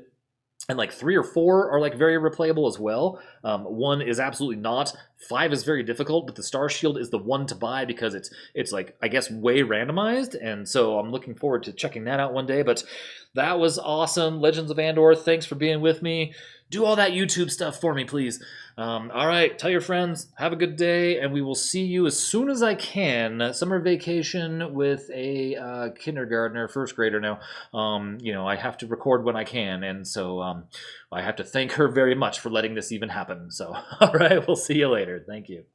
and like 3 or 4 are like very replayable as well. 1 is absolutely not. 5 is very difficult, but the Star Shield is the one to buy because it's like, I guess, way randomized, and so I'm looking forward to checking that out one day. But that was awesome. Legends of Andor, thanks for being with me. Do all that YouTube stuff for me, please. All right, tell your friends, have a good day, and we will see you as soon as I can. Summer vacation with a kindergartner, first grader now. You know, I have to record when I can, and so I have to thank her very much for letting this even happen. So, all right, we'll see you later. Thank you.